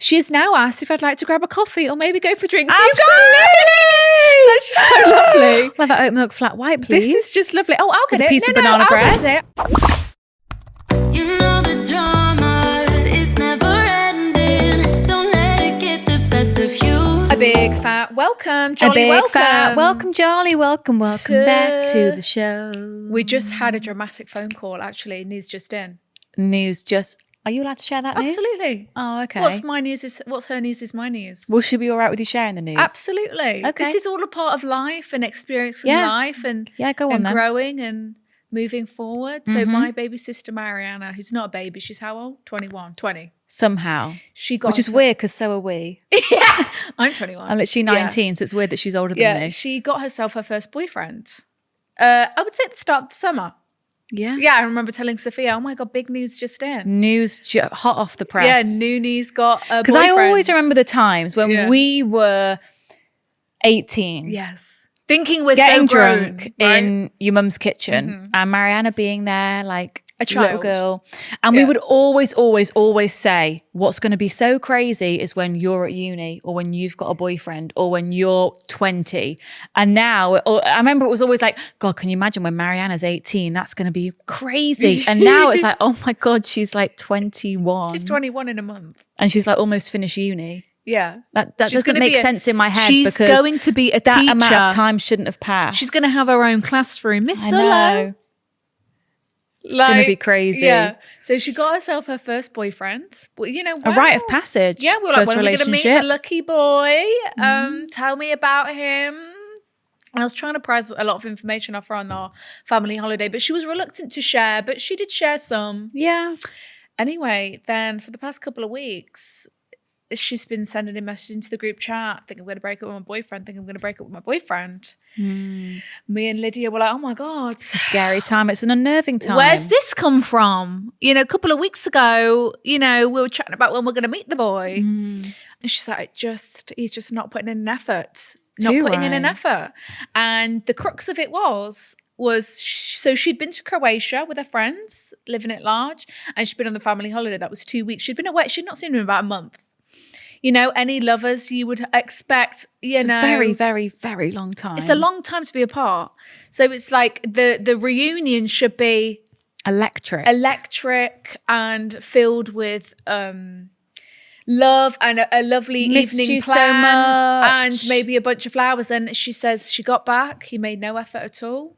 She has now asked if I'd like to grab a coffee or maybe go for drinks. Absolutely! That's just so lovely. I'll have an oat milk flat white, please. This is just lovely. Oh, I'll get With a it. piece of banana bread. I'll get it. You know the drama is never ending. Don't let it get the best of you. A big fat welcome, Jolly, Welcome, Jolly. Welcome back to the show. We just had a dramatic phone call, actually. News just in. Are you allowed to share that news? Absolutely. Oh, okay. What's her news is my news. Will she be all right with you sharing the news? Absolutely. Okay. This is all a part of life and experiencing life and, go on and then. growing and moving forward. So my baby sister Mariana, who's not a baby, she's how old? 21, 20. Somehow. She got Which is weird because so are we. Yeah, I'm 21. I'm literally 19, so it's weird that she's older than me. She got herself her first boyfriend. I would say at the start of the summer. Yeah. Yeah, I remember telling Sophia, oh my God, big news just in. Hot off the press. Yeah, Nooney's got a boyfriend. Because I always remember the times when we were 18. Yes. Thinking we're getting so grown, drunk right? in your mum's kitchen and Mariana being there like a little girl. And we would always say what's going to be so crazy is when you're at uni or when you've got a boyfriend or when you're 20. And now, I remember it was always like, God, can you imagine when Mariana's 18? That's going to be crazy. And now it's like, oh my God, she's like 21. She's 21 in a month. And she's like almost finished uni. Yeah. That doesn't make sense in my head she's because going to be a that teacher. amount of time shouldn't have passed. She's going to have her own classroom. Miss I Solo. know. It's going to be crazy. Yeah. So she got herself her first boyfriend. Well, you know, a rite of passage. Yeah, we were like, first when are we going to meet relationship. the lucky boy? Tell me about him. And I was trying to prize a lot of information off her on our family holiday, but she was reluctant to share, but she did share some. Yeah. Anyway, then for the past couple of weeks, she's been sending a message into the group chat, think I'm going to break up with my boyfriend, Me and Lydia were like, oh my God. It's a scary time. It's an unnerving time. Where's this come from? You know, a couple of weeks ago, you know, we were chatting about when we're going to meet the boy. And she's like, he's just not putting in an effort. In an effort. And the crux of it was so she'd been to Croatia with her friends, living at large, and she'd been on the family holiday. That was 2 weeks. She'd been away. She'd not seen him in about a month. You know, any lovers you would expect, it's a very, very, very long time. It's a long time to be apart. So it's like the reunion should be electric and filled with love and a lovely evening plan so much. and maybe a bunch of flowers. And she says she got back, he made no effort at all.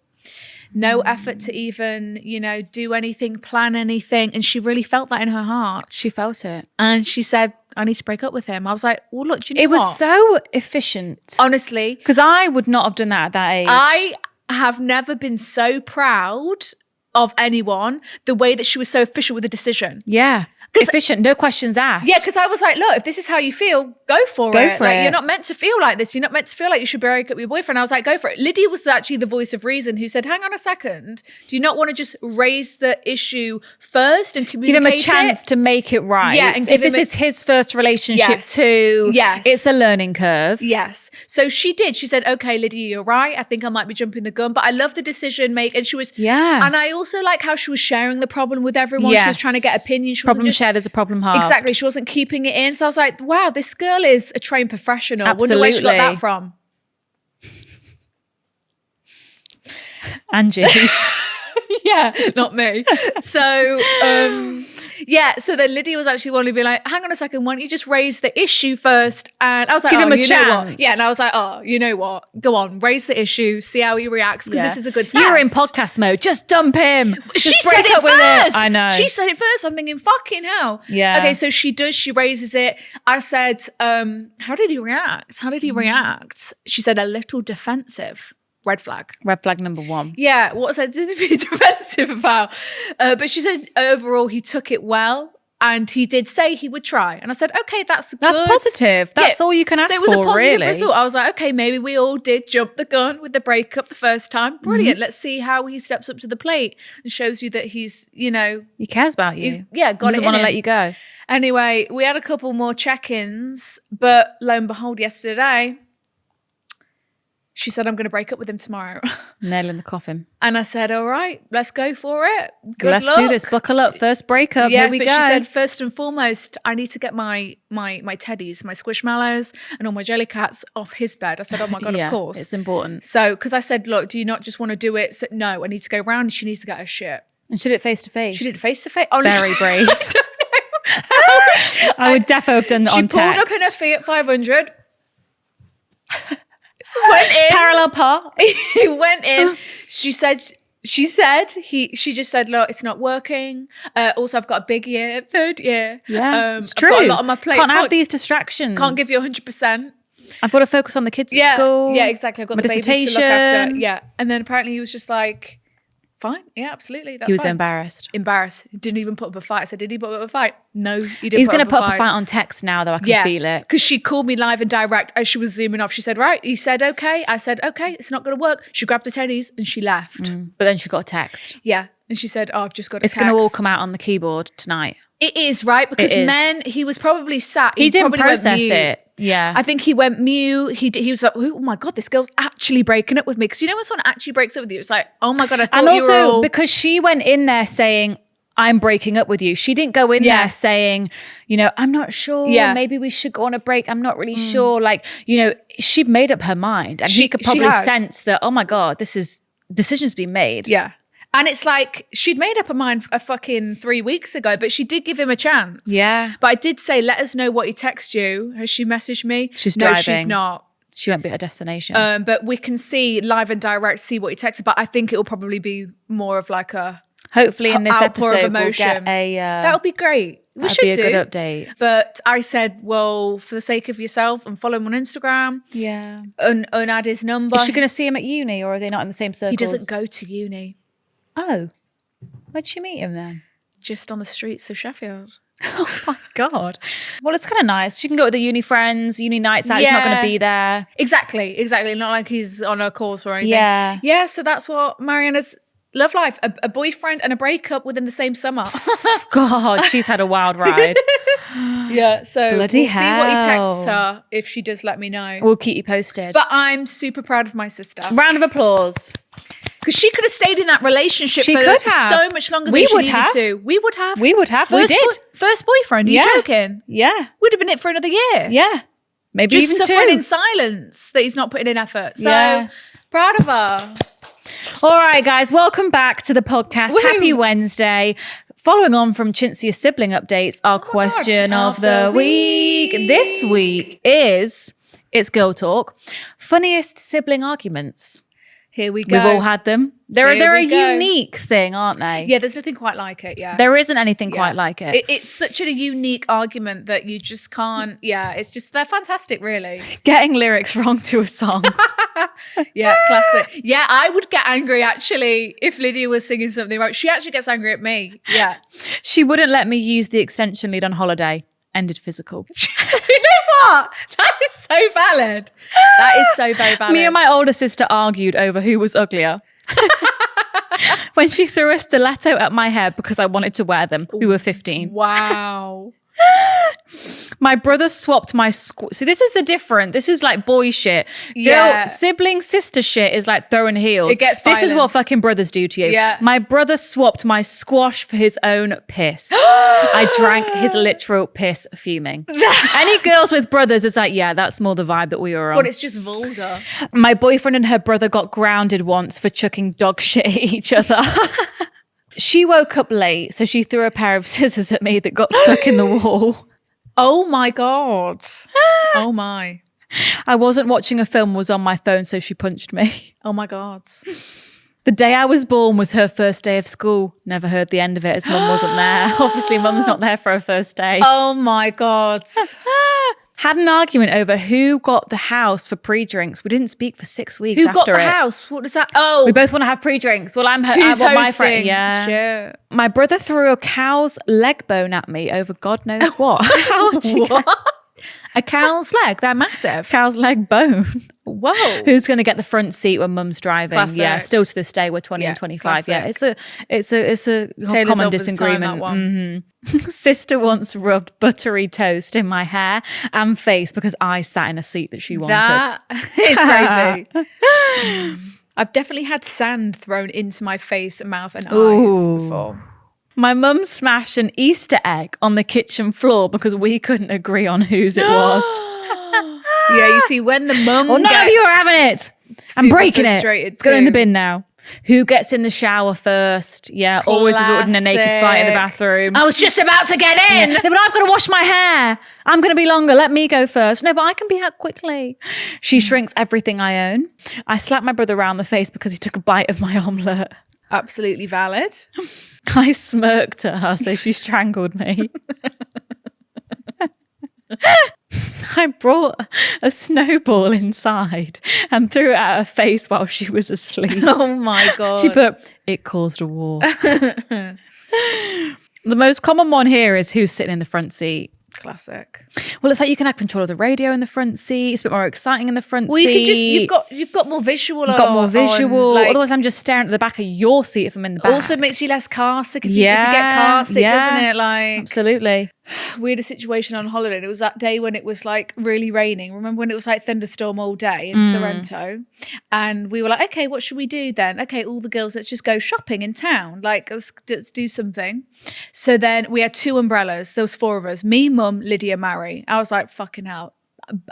No effort to even, you know, do anything, plan anything. And she really felt that in her heart. She felt it. And she said, I need to break up with him. I was like, well, look, do you know what? It was so efficient. Honestly. Because I would not have done that at that age. I have never been so proud of anyone the way that she was so official with the decision. Yeah. Efficient, no questions asked. Yeah, because I was like, look, if this is how you feel, go for it. You're not meant to feel like this. You're not meant to feel like you should break up with your boyfriend. I was like, go for it. Lydia was actually the voice of reason who said, hang on a second. Do you not want to just raise the issue first and communicate it? Give him a chance to make it right. Yeah, and if this is his first relationship too, it's a learning curve. Yes. So she did. She said, okay, Lydia, you're right. I think I might be jumping the gun, but I love the decision make. And she was, and I also like how she was sharing the problem with everyone. She was trying to get opinions. Problem shared is a problem halved. Exactly. She wasn't keeping it in. So I was like, wow, this girl is a trained professional. Absolutely. Wonder where she got that from. Angie. Yeah, not me. So, so then Lydia was actually wanting to be like, hang on a second, why don't you just raise the issue first? And I was like, give him a you chance. know what? Yeah, and I was like, oh, you know what? Go on, raise the issue, see how he reacts, because this is a good test. You're in podcast mode. Just dump him. She just said it first. I know. She said it first. I'm thinking, fucking hell. Yeah. Okay, so she does. She raises it. I said, how did he react? She said, a little defensive. Red flag. Red flag number 1. Yeah, what was I to be defensive about? But she said overall he took it well and he did say he would try. And I said, okay, that's good. That's positive. That's all you can ask for, really. So it was a positive result. I was like, okay, maybe we all did jump the gun with the breakup the first time. Brilliant. Let's see how he steps up to the plate and shows you that he's, you know. He cares about you. Got he doesn't want to let you go. Anyway, we had a couple more check-ins, but lo and behold, yesterday, She said, I'm going to break up with him tomorrow. Nail in the coffin. And I said, all right, let's go for it. Good Let's luck. do this. Buckle up. First breakup. Yeah, Here we but go. she said, first and foremost, I need to get my teddies, my squishmallows and all my jelly cats off his bed. I said, oh my God, Yeah, of course. it's important. So, because I said, look, do you not just want to do it? So, no, I need to go round and she needs to get her shit. And she did it face to face. She did it face to face. Very brave. I would defo have done that on text. She pulled up in her Fiat 500. Went in. Parallel park. He went in. She just said, look, it's not working. Also, I've got a big year, 3rd year. Yeah, it's true. I've got a lot on my plate. Can't have these distractions. Can't give you 100%. I've got to focus on the kids at school. Yeah, exactly. I've got my the babies dissertation. to look after. Yeah. And then apparently he was just like, fine. Yeah, absolutely. That's He was fine. embarrassed. He didn't even put up a fight. I said, did he put up a fight? No, he didn't. He's going to put up a fight on text now, though. I can feel it. Because she called me live and direct as she was zooming off. She said, right. He said, okay. I said, okay, it's not going to work. She grabbed the teddies and she left. But then she got a text. Yeah. And she said, oh, I've just got a It's text. going to all come out on the keyboard tonight. It is, right? Because he was probably sat. He didn't probably went process mute. it. Yeah. I think he went mute. He was like, oh my God, this girl's actually breaking up with me. Because you know when someone actually breaks up with you, it's like, oh my God, I thought and you were also all... because she went in there saying, I'm breaking up with you. She didn't go in there saying, I'm not sure. Yeah. Maybe we should go on a break. I'm not really sure. Like, she'd made up her mind. And he could probably sense that, oh my God, decisions being made. Yeah. And it's like, she'd made up her mind a fucking 3 weeks ago, but she did give him a chance. Yeah. But I did say, let us know what he texts you. Has she messaged me? She's No, driving. she's not. She won't be at a destination. But we can see live and direct, see what he texted. But I think it'll probably be more of like a... Hopefully in this outpour of episode emotion. we'll get a... That'll be great. We that'd should be a do. good update. But I said, well, for the sake of yourself, and follow him on Instagram. Yeah. And add his number. Is she going to see him at uni or are they not in the same circles? He doesn't go to uni. Oh. Where'd she meet him then? Just on the streets of Sheffield. Oh my God. Well, it's kind of nice. She can go with the uni friends, uni nights out. He's not going to be there. Exactly. Not like he's on a course or anything. Yeah. Yeah, so that's what Mariana's love life. A boyfriend and a breakup within the same summer. God, she's had a wild ride. Yeah, so Bloody we'll see what he hell. texts her if she does let me know. We'll keep you posted. But I'm super proud of my sister. Round of applause. Because she could have stayed in that relationship She for could have. so much longer We than she would needed have. to. We would have. We would have. We did. First boyfriend. Are you Yeah. joking? Yeah. Would have been it for another year. Yeah. Maybe Just even suffering 2. in silence that he's not putting in effort. So Yeah. proud of her. All right, guys. Welcome back to the podcast. Woo. Happy Wednesday. Following on from Chintzia sibling updates, our question of the week this week is, it's girl talk, funniest sibling arguments. Here we go. We've all had them. They're Here a we go. unique thing, aren't they? Yeah, there's nothing quite like it. Yeah. There isn't anything quite like it. It's such a unique argument that you just can't. Yeah, it's just, they're fantastic, really. Getting lyrics wrong to a song. Yeah, classic. Yeah, I would get angry actually if Lydia was singing something right. She actually gets angry at me. Yeah. She wouldn't let me use the extension lead on holiday. Ended physical. You know what? That is so valid. That is so very valid. Me and my older sister argued over who was uglier. When she threw a stiletto at my hair because I wanted to wear them. We were 15. Wow. My brother swapped my see, this is the different. This is like boy shit. Yeah. Sibling sister shit is like throwing heels. It gets This is violent. what fucking brothers do to you. Yeah. My brother swapped my squash for his own piss. I drank his literal piss fuming. Any girls with brothers, it's like, yeah, that's more the vibe that we were on. God, it's just vulgar. My boyfriend and her brother got grounded once for chucking dog shit at each other. She woke up late, so she threw a pair of scissors at me that got stuck in the wall. Oh my God. Oh my. I wasn't watching a film, was on my phone, so she punched me. Oh my God. The day I was born was her first day of school. Never heard the end of it as mum wasn't there. Obviously, mum's not there for her first day. Oh my God. Had an argument over who got the house for pre-drinks. We didn't speak for 6 weeks Who after got the it. house? What does that? Oh. We both want to have pre-drinks. Well, I'm Who's I want my hosting? friend. Yeah. Shit. My brother threw a cow's leg bone at me over God knows what. How would you get A cow's leg? They're massive. cow's leg bone? Whoa. Who's going to get the front seat when mum's driving? Classic. Yeah, still to this day, we're 20 and 25. Yeah, it's a common disagreement. Sister once rubbed buttery toast in my hair and face because I sat in a seat that she wanted. That is crazy. I've definitely had sand thrown into my face, mouth and eyes before. My mum smashed an Easter egg on the kitchen floor because we couldn't agree on whose it was. Yeah, you see, when the mum none of you are having it. I'm breaking it. It's going in the bin now. Who gets in the shower first? Yeah, always resorting a naked fight in the bathroom. I was just about to get in. Yeah. No, but I've got to wash my hair. I'm going to be longer. Let me go first. No, but I can be out quickly. She shrinks everything I own. I slapped my brother around the face because he took a bite of my omelette. Absolutely valid. I smirked at her, so she strangled me. I brought a snowball inside and threw it at her face while she was asleep. Oh my God. She put, it caused a war. The most common one here is who's sitting in the front seat. Classic. Well, it's like you can have control of the radio in the front seat. It's a bit more exciting in the front seat. Well, you can just, you've got more visual. You've got more visual. Otherwise, I'm just staring at the back of your seat if I'm in the back. Also makes you less car sick if you get car sick, doesn't it? Like, absolutely. We had a situation on holiday, and it was that day when it was like really raining. Remember when it was like thunderstorm all day in Sorrento? And we were like, okay, what should we do then? Okay, all the girls, let's just go shopping in town. Like, let's do something. So then we had 2 umbrellas. There was 4 of us. Me, Mum, Lydia, Mary. I was like, fucking hell.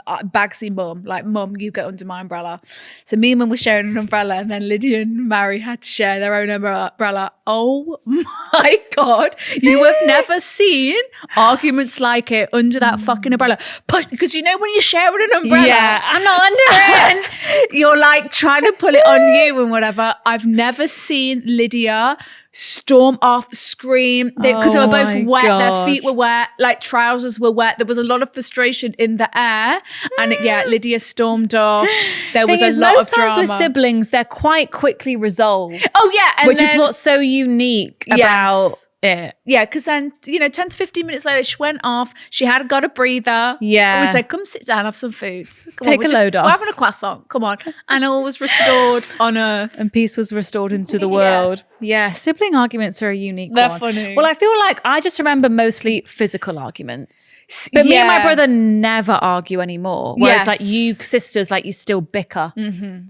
Bagsy Mum, like, Mum, you go under my umbrella. So me and Mum were sharing an umbrella, and then Lydia and Mary had to share their own umbrella. Oh my God, you have never seen arguments like it under that fucking umbrella. Because you know when you're sharing an umbrella, I'm not under it, and you're like trying to pull it on you and whatever. I've never seen Lydia storm off, scream, because they were both wet. God. Their feet were wet, like trousers were wet. There was a lot of frustration in the air, and Lydia stormed off. There was a lot of drama. Most times with siblings, they're quite quickly resolved. Oh yeah, which is what's so unique about it. Yeah, because then 10 to 15 minutes later, she went off. She had got a breather. Yeah, and we said, "Come sit down, have some food. Take a load off. We're having a croissant. Come on." And all was restored on earth, and peace was restored into the world. Yeah, sibling arguments are a unique They're one. funny. Well, I feel like I just remember mostly physical arguments, but me and my brother never argue anymore. Whereas like you sisters, like you still bicker.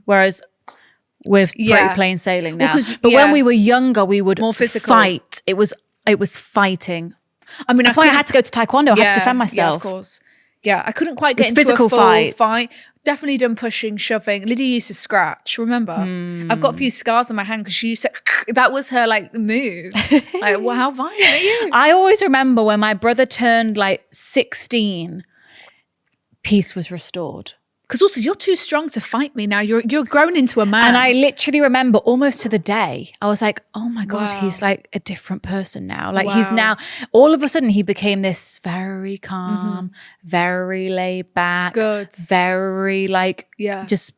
Whereas we're pretty plain sailing now. But when we were younger, we would more physical fight. It was fighting. I mean, that's why I had to go to taekwondo. I had to defend myself. Yeah, of course. Yeah, I couldn't quite get into physical a full fight. Definitely done pushing, shoving. Lydia used to scratch, remember? I've got a few scars on my hand because she used to, that was her like move. Like, well, how violent are you? I always remember when my brother turned like 16, peace was restored. Because also you're too strong to fight me now. You're grown into a man. And I literally remember almost to the day, I was like, oh my God, he's like a different person now. Like he's now, all of a sudden he became this very calm, very laid back, very like, just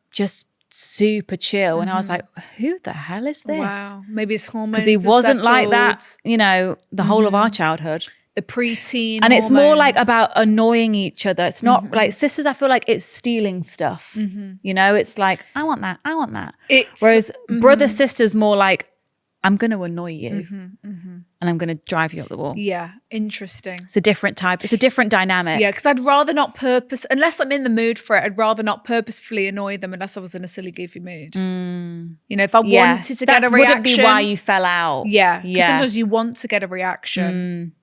super chill. And I was like, who the hell is this? Wow. Maybe his hormones. Because he wasn't like that, the whole of our childhood. The preteen and hormones. It's more like about annoying each other. It's not like sisters, I feel like it's stealing stuff. It's like, I want that. Whereas brother, sisters more like, I'm going to annoy you and I'm going to drive you up the wall. Yeah, interesting. It's a different type. It's a different dynamic. Yeah, because I'd rather not unless I'm in the mood for it, I'd rather not purposefully annoy them unless I was in a silly, goofy mood. If I wanted to get a reaction. Wouldn't be why you fell out. Yeah, because sometimes you want to get a reaction.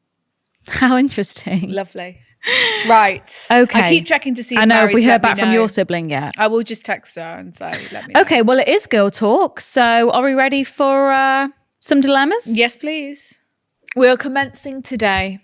How interesting. Lovely. Right. Okay. I keep checking to see if I know Mary's if we let heard me back from know. your sibling yet. I will just text her and say, let me know. Okay, well, it is girl talk. So are we ready for some dilemmas? Yes, please. We're commencing today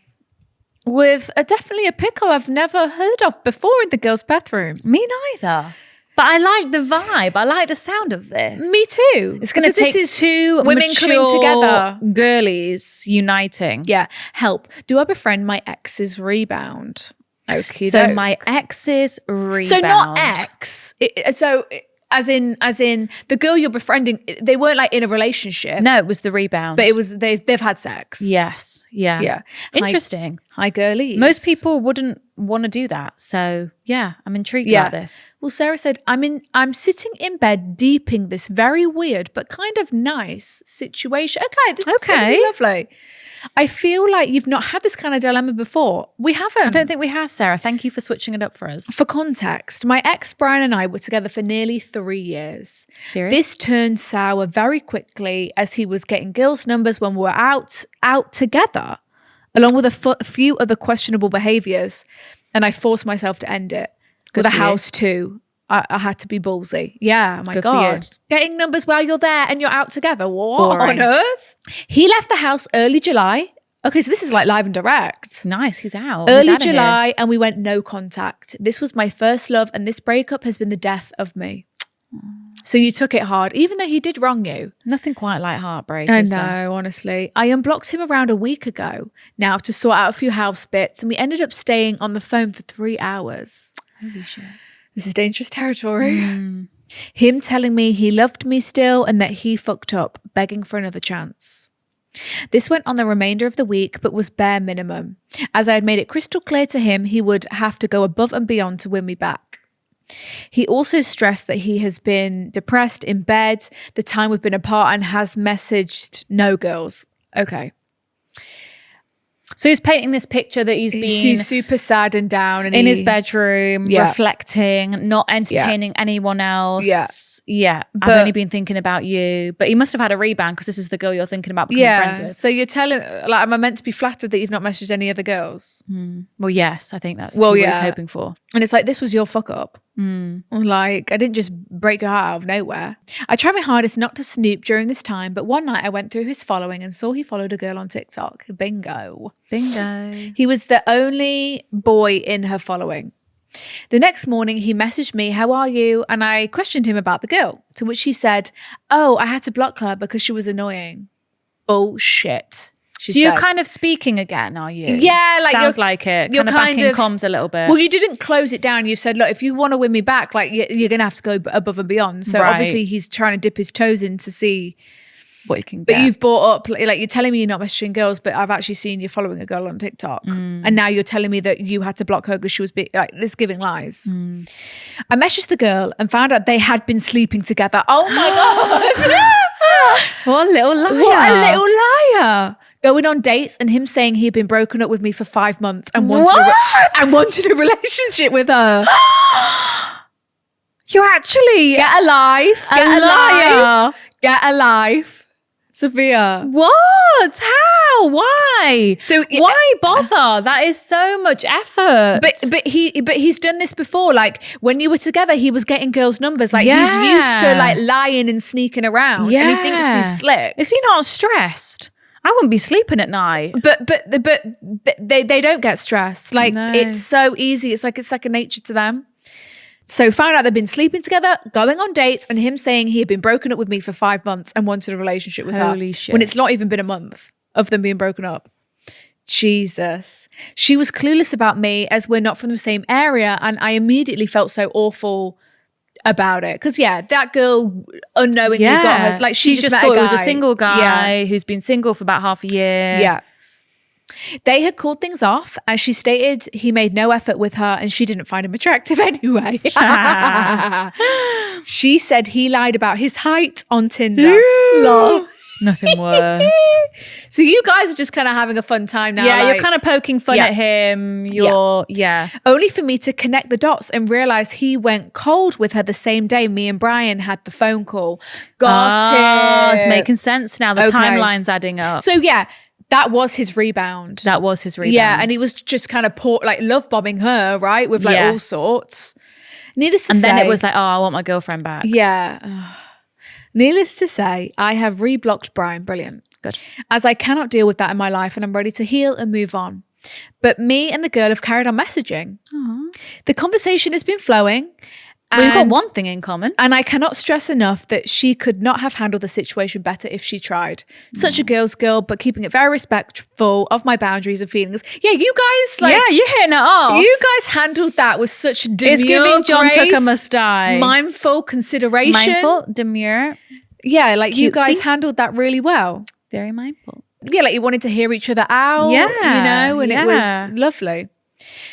with definitely a pickle I've never heard of before in the girls' bathroom. Me neither. But I like the vibe. I like the sound of this. Me too. It's going to take 2 women coming together, girlies uniting. Yeah. Help. Do I befriend my ex's rebound? Okay. So my ex's rebound. So not ex. As in the girl you're befriending, they weren't like in a relationship. No, it was the rebound. But it was they've had sex. Yes. Yeah. Yeah. Interesting. Hi, girlies. Most people wouldn't want to do that. So yeah, I'm intrigued about this. Well, Sarah said, I'm sitting in bed deeping this very weird but kind of nice situation. Okay, this is going to be lovely. I feel like you've not had this kind of dilemma before. We haven't. I don't think we have, Sarah. Thank you for switching it up for us. For context, my ex Brian and I were together for nearly 3 years. Serious? This turned sour very quickly as he was getting girls' numbers when we were out together, along with a few other questionable behaviours, and I forced myself to end it. With a house too. I had to be ballsy. Yeah, my God. Getting numbers while you're there and you're out together. What on earth? He left the house early July. Okay, so this is like live and direct. Nice, he's out. Early July, and we went no contact. This was my first love, and this breakup has been the death of me. So you took it hard, even though he did wrong you. Nothing quite like heartbreak. I know, honestly. I unblocked him around a week ago now to sort out a few house bits, and we ended up staying on the phone for 3 hours. Holy shit. This is dangerous territory. Him telling me he loved me still and that he fucked up, begging for another chance. This went on the remainder of the week, but was bare minimum. As I had made it crystal clear to him, he would have to go above and beyond to win me back. He also stressed that he has been depressed in bed the time we've been apart and has messaged no girls. Okay. So he's painting this picture that he's super sad and down and in his bedroom, reflecting, not entertaining anyone else. Yeah. I've only been thinking about you. But he must have had a rebound because this is the girl you're thinking about becoming friends with. So you're telling, like, am I meant to be flattered that you've not messaged any other girls? Well, yes, I think that's what he's hoping for. And it's like, this was your fuck up. Like, I didn't just break your heart out of nowhere. I tried my hardest not to snoop during this time, but one night I went through his following and saw he followed a girl on TikTok. Bingo. He was the only boy in her following. The next morning he messaged me, "How are you?" And I questioned him about the girl, to which he said, "Oh, I had to block her because she was annoying." Bullshit. So you're kind of speaking again, are you? Yeah, like sounds like it. You're kind of back in comms a little bit. Well, you didn't close it down. You said, look, if you want to win me back, like you're going to have to go above and beyond. So obviously he's trying to dip his toes in to see what he can get. But you've brought up, like, you're telling me you're not messaging girls, but I've actually seen you following a girl on TikTok. And now you're telling me that you had to block her because she was like this, giving lies. I messaged the girl and found out they had been sleeping together. Oh my God. What a little liar. What a little liar. Going on dates and him saying he had been broken up with me for 5 months and wanted a relationship with her. You're actually get a life. Get a liar. Get a life. Sophia. What? How? Why? So why bother? That is so much effort. But he's done this before. Like when you were together, he was getting girls' numbers. Like he's used to like lying and sneaking around. Yeah. And he thinks he's slick. Is he not stressed? I wouldn't be sleeping at night. But they don't get stressed. Like it's so easy. It's like it's second nature to them. So found out they've been sleeping together, going on dates, and him saying he had been broken up with me for 5 months and wanted a relationship with her. Holy shit. When it's not even been a month of them being broken up. Jesus. She was clueless about me as we're not from the same area, and I immediately felt so awful about it. Because that girl unknowingly got her. Like she just met thought a guy. It was a single guy who's been single for about half a year. Yeah. They had called things off, and she stated he made no effort with her and she didn't find him attractive anyway. She said he lied about his height on Tinder. Lol. Nothing worse. So you guys are just kind of having a fun time now. Yeah, like, you're kind of poking fun at him. Only for me to connect the dots and realize he went cold with her the same day me and Brian had the phone call. Got it. It's making sense now. The timeline's adding up. So that was his rebound. Yeah, and he was just kind of love bombing her, right? With like all sorts. Needless to say. And then it was like, I want my girlfriend back. Yeah. Needless to say, I have reblocked Brian. Brilliant. Good. As I cannot deal with that in my life and I'm ready to heal and move on. But me and the girl have carried on messaging. Aww. The conversation has been flowing. We've got one thing in common. And I cannot stress enough that she could not have handled the situation better if she tried. Such a girl's girl, but keeping it very respectful of my boundaries and feelings. Yeah, you guys you're hitting it off. You guys handled that with such demure It's giving John grace, Tucker must die. mindful consideration. Mindful, demure. Yeah, like you guys handled that really well. Very mindful. like you wanted to hear each other out, and it was lovely.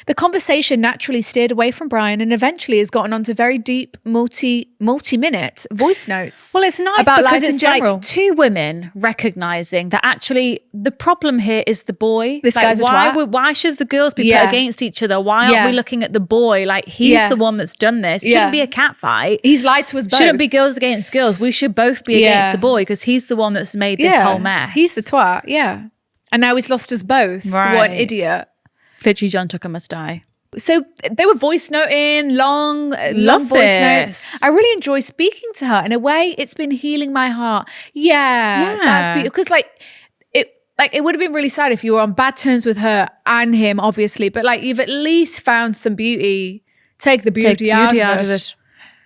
The conversation naturally steered away from Brian and eventually has gotten onto very deep, multi-minute voice notes. Well, it's nice about because life it's in general. like two women recognizing that actually the problem here is the boy. This like, guy's a twat. Why should the girls be put against each other? Why aren't we looking at the boy? Like, he's the one that's done this. It shouldn't be a cat fight. He's lied to us both. Shouldn't be girls against girls. We should both be against the boy because he's the one that's made this whole mess. He's the twat, And now he's lost us both. Right. What an idiot. Literally, John Tucker must die. So they were voice noting, long voice notes. I really enjoy speaking to her. In a way, it's been healing my heart. Yeah. That's beautiful. Because it would have been really sad if you were on bad terms with her and him, obviously. But like you've at least found some beauty. Take the beauty out of it.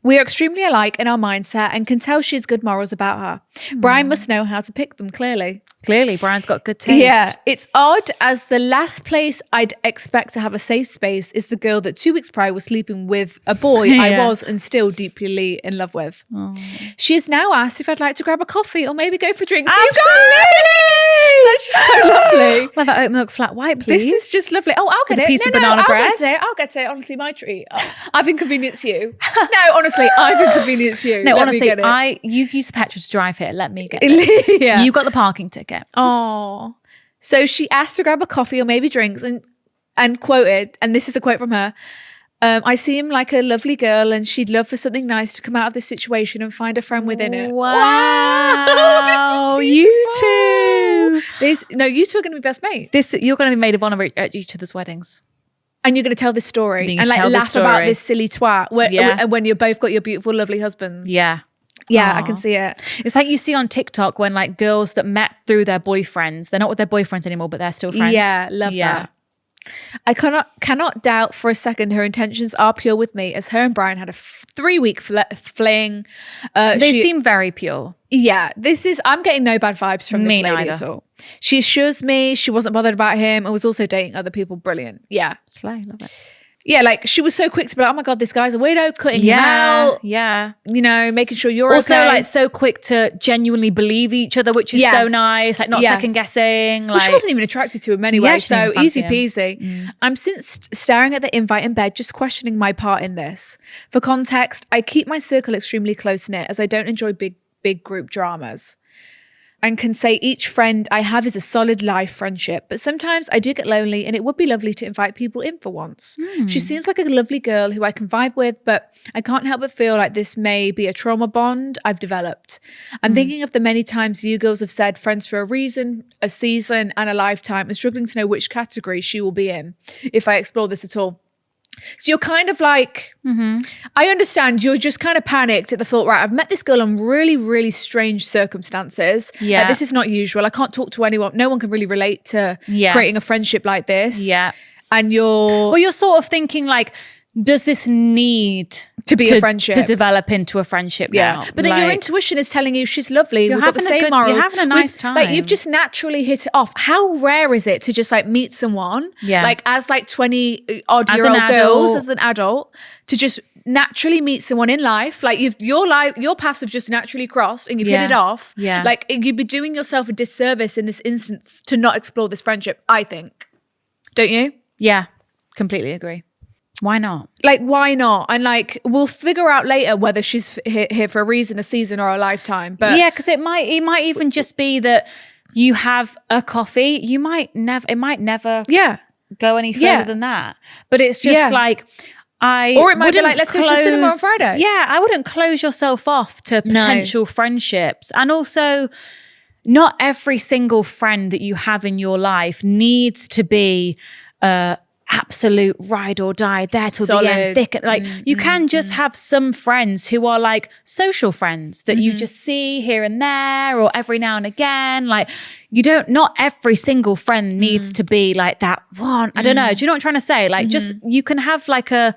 We are extremely alike in our mindset and can tell she has good morals about her. Brian must know how to pick them, clearly. Clearly, Brian's got good taste. Yeah, it's odd as the last place I'd expect to have a safe space is the girl that 2 weeks prior was sleeping with a boy I was and still deeply in love with. Oh. She has now asked if I'd like to grab a coffee or maybe go for drinks. Absolutely! That's just so lovely. Love that oat milk flat white, please. This is just lovely. Oh, I'll get With it. a piece of banana bread. I'll get it. Honestly, my treat. Oh, I've inconvenienced you. No, honestly, I've inconvenienced you. No, Let honestly, me get it. you use the petrol to drive here. Let me get this. You got the parking ticket. Oh. So she asked to grab a coffee or maybe drinks and quoted, and this is a quote from her, I seem like a lovely girl and she'd love for something nice to come out of this situation and find a friend within it. Wow. This is you two. You two are going to be best mates. You're going to be maid of honor at each other's weddings. And you're going to tell this story and like laugh about this silly twat when you both got your beautiful, lovely husbands. Yeah. Yeah, I can see it. It's like you see on TikTok when like girls that met through their boyfriends, they're not with their boyfriends anymore, but they're still friends. Yeah, love that. I cannot doubt for a second her intentions are pure with me, as her and Brian had a 3-week fling. They seem very pure. Yeah, I'm getting no bad vibes from this lady at all. She assures me she wasn't bothered about him and was also dating other people. Brilliant. Yeah. Slay, love it. Yeah, like she was so quick to be like, oh my God, this guy's a weirdo, cutting him out. Yeah. You know, making sure you're also, okay. like so quick to genuinely believe each other, which is so nice. Like not second guessing. Well, she wasn't even attracted to him anyway, so easy peasy. Mm. I'm since staring at the invite in bed, just questioning my part in this. For context, I keep my circle extremely close-knit as I don't enjoy big group dramas. And can say each friend I have is a solid life friendship. But sometimes I do get lonely and it would be lovely to invite people in for once. She seems like a lovely girl who I can vibe with, but I can't help but feel like this may be a trauma bond I've developed. I'm thinking of the many times you girls have said friends for a reason, a season and a lifetime, and struggling to know which category she will be in if I explore this at all. So you're kind of like, I understand you're just kind of panicked at the thought, right, I've met this girl on really, really strange circumstances. Yeah. This is not usual. I can't talk to anyone. No one can really relate to creating a friendship like this. Yeah. And you're sort of thinking like, does this need to be a friendship, to develop into a friendship now? But then your intuition is telling you she's lovely, we've got the same morals, you're having a nice time, like you've just naturally hit it off. How rare is it to just like meet someone like as like 20 odd year old girls as an adult to just naturally meet someone in life, like your paths have just naturally crossed and you've hit it off. Like you'd be doing yourself a disservice in this instance to not explore this friendship, I think. Don't you? Yeah, completely agree. Why not? Like, why not? And like, we'll figure out later whether she's here for a reason, a season, or a lifetime. But yeah, because it might even just be that you have a coffee. It might never go any further than that. But it's just like or it might be like, let's go to the cinema on Friday. Yeah, I wouldn't close yourself off to potential friendships, and also. Not every single friend that you have in your life needs to be absolute ride or die there till the end, thick. Like you can just have some friends who are like social friends that you just see here and there or every now and again. Like not every single friend needs to be like that one. I don't know. Do you know what I'm trying to say? Like just you can have like a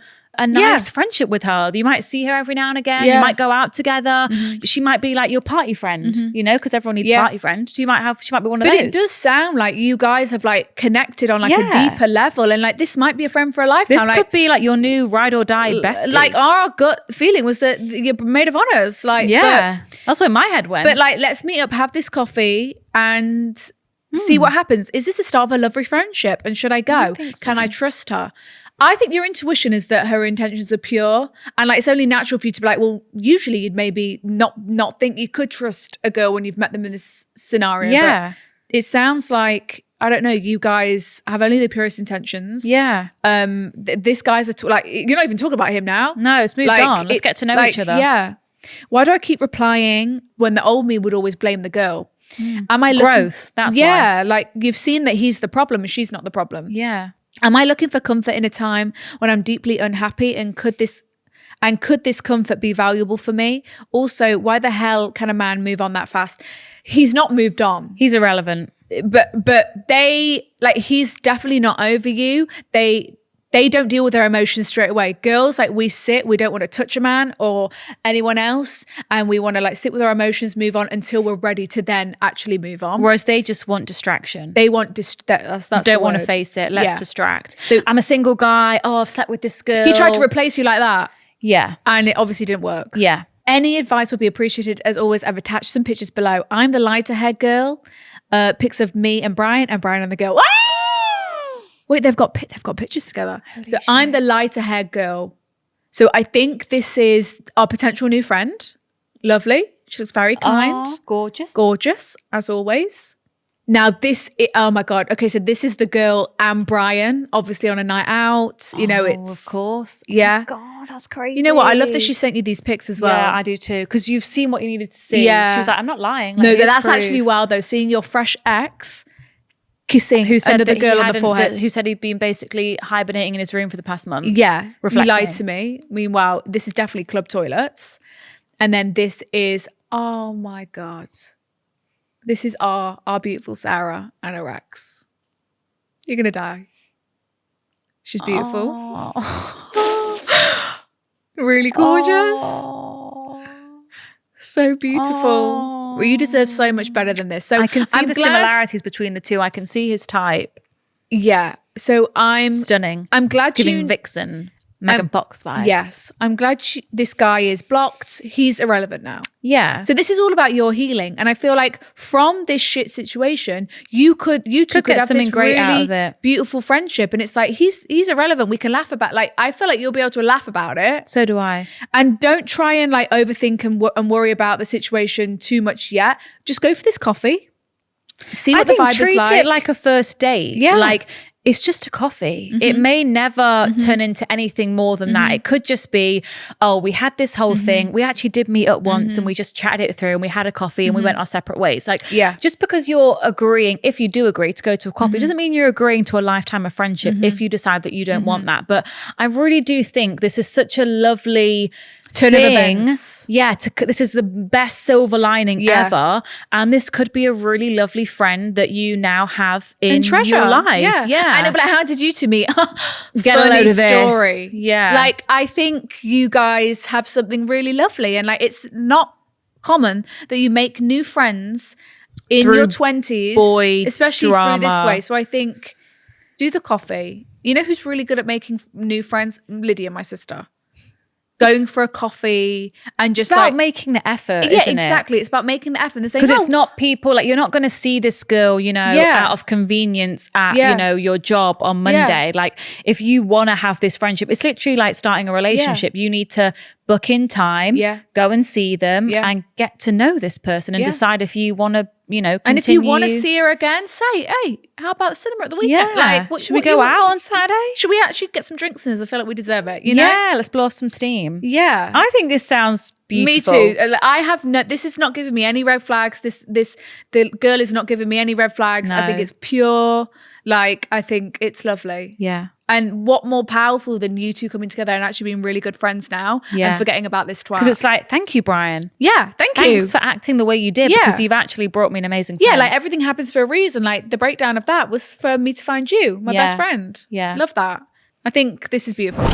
nice friendship with her. You might see her every now and again. You might go out together. She might be like your party friend, you know, because everyone needs a party friend. So she might be one of those. But it does sound like you guys have like connected on like a deeper level, and like this might be a friend for a lifetime. This could be like your new ride or die bestie. Like our gut feeling was that you're maid of honors. Like that's where my head went. But like, let's meet up, have this coffee, and See what happens. Is this the start of a lovely friendship? And should I go? I think so. Can I trust her? I think your intuition is that her intentions are pure. And like, it's only natural for you to be like, well, usually you'd maybe not think you could trust a girl when you've met them in this scenario. Yeah. But it sounds like, I don't know, you guys have only the purest intentions. Yeah. This guy's like, you're not even talking about him now. No, it's moved on. Let's get to know each other. Yeah. Why do I keep replying when the old me would always blame the girl? Am I looking, growth? That's why. Like you've seen that he's the problem and she's not the problem. Yeah. Am I looking for comfort in a time when I'm deeply unhappy? And could this comfort be valuable for me? Also, why the hell can a man move on that fast? He's not moved on. He's irrelevant. But he's definitely not over you. They don't deal with their emotions straight away. Girls, like we don't want to touch a man or anyone else. And we want to like sit with our emotions, move on until we're ready to then actually move on. Whereas they just want distraction. They want, that's don't want to face it. Let's Yeah. distract. So- I'm a single guy. Oh, I've slept with this girl. He tried to replace you like that. Yeah. And it obviously didn't work. Yeah. Any advice would be appreciated. As always, I've attached some pictures below. I'm the lighter hair girl. Pics of me and Brian and the girl. Ah! Wait, they've got pictures together. So I'm the lighter hair girl. So I think this is our potential new friend. Lovely. She looks very kind. Oh, gorgeous. Gorgeous, as always. Now oh my God. Okay, so this is the girl and Brian, obviously on a night out. You know, it's... of course. Yeah. Oh my God, that's crazy. You know what? I love that she sent you these pics as well. Yeah, I do too. Because you've seen what you needed to see. Yeah. She was like, I'm not lying. No, Like, here's that's proof. actually wild though. Seeing your fresh ex kissing Who said another that girl he on the hadn't- forehead. who said he'd been basically hibernating in his room for the past month. Yeah, Reflecting. he lied to me. Meanwhile, this is definitely club toilets. And then this is, oh my God. This is our beautiful Sarah and her ex. You're going to die. She's beautiful. Really gorgeous. So beautiful. Well, you deserve so much better than this. So I can see I'm the glad, similarities between the two. I can see his type. Yeah. So Stunning. I'm glad It's giving you... Vixen, Megan Fox vibes. Yes. I'm glad this guy is blocked. He's irrelevant now. Yeah. So this is all about your healing. And I feel like from this shit situation, you two could get have something this great out really of it. beautiful friendship. And it's like, he's irrelevant. We can laugh about, like, I feel like you'll be able to laugh about it. So do I. And don't try and like overthink and worry about the situation too much yet. Just go for this coffee. See what the vibe treat is like. it like a first date. Yeah. Like, it's just a coffee. It may never turn into anything more than that. It could just be, oh, we had this whole thing. We actually did meet up once and we just chatted it through and we had a coffee and we went our separate ways. Like, Yeah. just because you're agreeing, if you do agree to go to a coffee, doesn't mean you're agreeing to a lifetime of friendship if you decide that you don't want that. But I really do think this is such a lovely Turn of thing. events. Yeah, this is the best silver lining ever. And this could be a really lovely friend that you now have in treasure. your life. Yeah. Yeah. And it'll be like, how did you two meet? Get a Funny load of this. story. Yeah. Like, I think you guys have something really lovely. And like, it's not common that you make new friends in Through your 20s. boy especially through this drama. way. So I think, do the coffee. You know who's really good at making new friends? Lydia, my sister. Going for a coffee and just It's about like making the effort, yeah, isn't it? exactly. It's about making the effort and saying, Because it's not people, like, you're not going to see this girl, you know, Yeah. out of convenience at, Yeah. you know, your job on Monday. Like, if you want to have this friendship, it's literally like starting a relationship. You need to book in time, Yeah. go and see them Yeah. and get to know this person and Yeah. decide if you want to, you know, and if you want to continue- see her again, say, hey, how about cinema at the weekend? Yeah. Like, Should we go out on Saturday? Should we actually get some drinks in us? I feel like we deserve it, you know? Yeah, let's blow off some steam. Yeah. I think this sounds beautiful. Me too. I have this is not giving me any red flags. The girl is not giving me any red flags. I No. think it's pure. Like, I think it's lovely. Yeah. And what more powerful than you two coming together and actually being really good friends now Yeah. and forgetting about this twat? Because it's like, thank you, Brian. yeah, thank you. Thanks for acting the way you did, Yeah. because you've actually brought me an amazing Yeah, friend. like everything happens for a reason. Like the breakdown of that was for me to find you, my Yeah. best friend. Yeah. Love that. I think this is beautiful.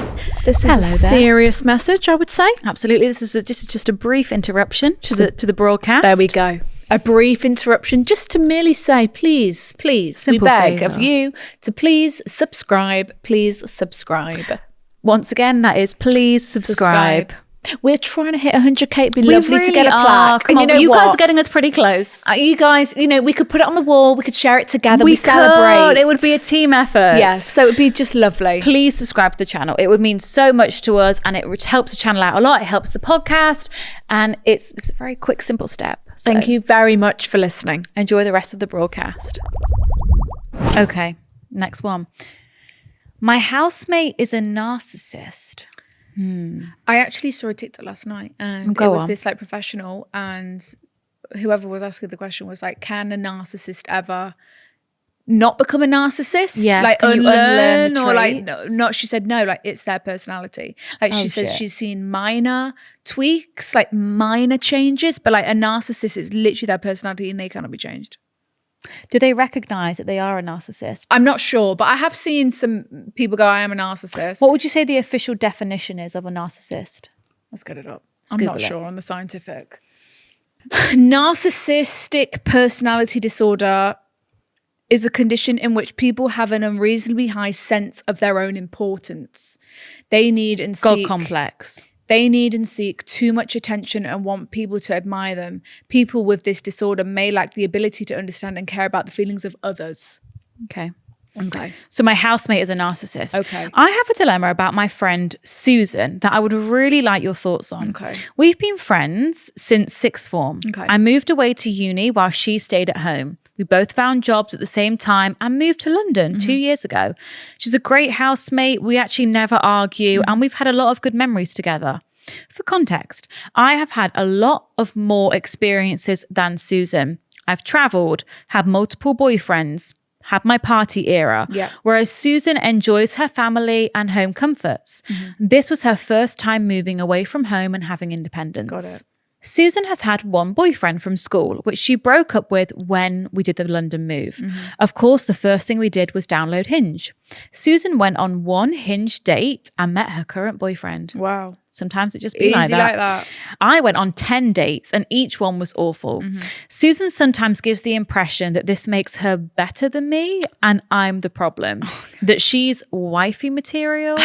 This is Hello a there. serious message, I would say. Absolutely. This is just a brief interruption to the broadcast. There we go. A brief interruption just to merely say, please, Simple we beg favour. of you to please subscribe. Please subscribe. Once again, that is please subscribe. We're trying to hit 100K. It'd be lovely to get a plaque. Come on, you guys are getting us pretty close. You guys, we could put it on the wall. We could share it together. We celebrate. It would be a team effort. Yes, so it would be just lovely. Please subscribe to the channel. It would mean so much to us, and it helps the channel out a lot. It helps the podcast, and it's a very quick, simple step. So thank you very much for listening. Enjoy the rest of the broadcast. Okay, next one. My housemate is a narcissist. I actually saw a TikTok last night, and it was this like professional, and whoever was asking the question was like, can a narcissist ever not become a narcissist? Yes, like unlearn or like she said no, like it's their personality. Like she says she's seen minor tweaks, like minor changes, but like a narcissist is literally their personality and they cannot be changed. Do they recognize that they are a narcissist? I'm not sure, but I have seen some people go, I am a narcissist. What would you say the official definition is of a narcissist? Let's get it up. I'm not sure on the scientific. Narcissistic personality disorder is a condition in which people have an unreasonably high sense of their own importance. They need and God seek... complex. They need and seek too much attention and want people to admire them. People with this disorder may lack the ability to understand and care about the feelings of others. Okay. Okay. So my housemate is a narcissist. Okay. I have a dilemma about my friend Susan that I would really like your thoughts on. Okay. We've been friends since sixth form. Okay. I moved away to uni while she stayed at home. We both found jobs at the same time and moved to London 2 years ago. She's a great housemate. We actually never argue and we've had a lot of good memories together. For context, I have had a lot of more experiences than Susan. I've traveled, had multiple boyfriends, had my party era, whereas Susan enjoys her family and home comforts. This was her first time moving away from home and having independence. Got it. Susan has had one boyfriend from school, which she broke up with when we did the London move. Of course, the first thing we did was download Hinge. Susan went on one Hinge date and met her current boyfriend. Wow. Sometimes it just be Easy like that. like that. I went on 10 dates and each one was awful. Susan sometimes gives the impression that this makes her better than me and I'm the problem. That she's wifey material.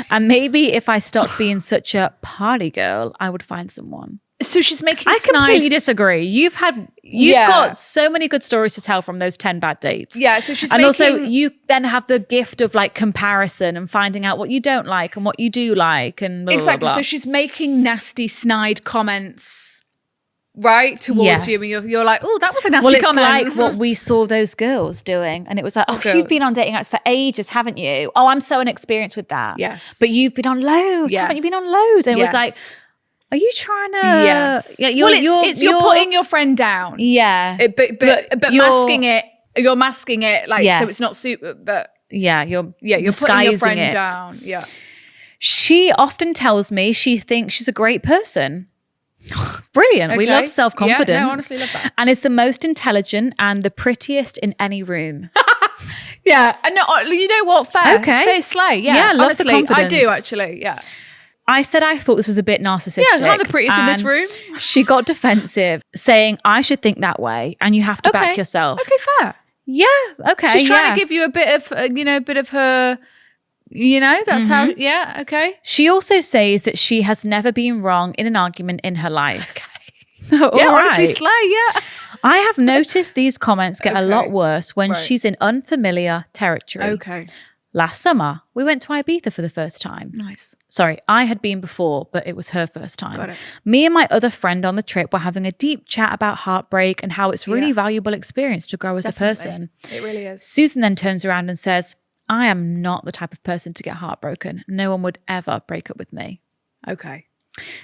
And maybe if I stopped being such a party girl, I would find someone. So she's making I completely disagree. You've got so many good stories to tell from those 10 bad dates. Yeah, so she's and also you then have the gift of like comparison and finding out what you don't like and what you do like and blah, exactly. blah, blah. So she's making nasty snide comments, right, towards you, and you're like, oh, that was a nasty comment. Well, it's like what we saw those girls doing, and it was like, oh, you've been on dating apps for ages, haven't you? Oh, I'm so inexperienced with that. Yes, but you've been on loads, haven't you? Been on loads, and it was like, are you trying to? Yes. Yeah. You're putting your friend down. Yeah. But masking it. You're masking it like so it's not super. But you're putting your friend it. down. Yeah. She often tells me she thinks she's a great person. Brilliant. Okay. We love self-confidence. Yeah, no, honestly love that. And is the most intelligent and the prettiest in any room. Yeah. And no, you know what? Fair. Okay. Fair slay. Yeah. Yeah. Love honestly, the confidence. I do actually. Yeah. I said I thought this was a bit narcissistic. Yeah, I'm the prettiest in this room. She got defensive, saying I should think that way and you have to back yourself. Okay, fair. Yeah, okay. She's trying to give you a bit of, a bit of her, that's how, okay. She also says that she has never been wrong in an argument in her life. Okay. Honestly, slay, yeah. I have noticed these comments get a lot worse when she's in unfamiliar territory. Okay. Last summer, we went to Ibiza for the first time. Nice. Sorry, I had been before, but it was her first time. Got it. Me and my other friend on the trip were having a deep chat about heartbreak and how it's a really valuable experience to grow as a person. It really is. Susan then turns around and says, I am not the type of person to get heartbroken. No one would ever break up with me. Okay.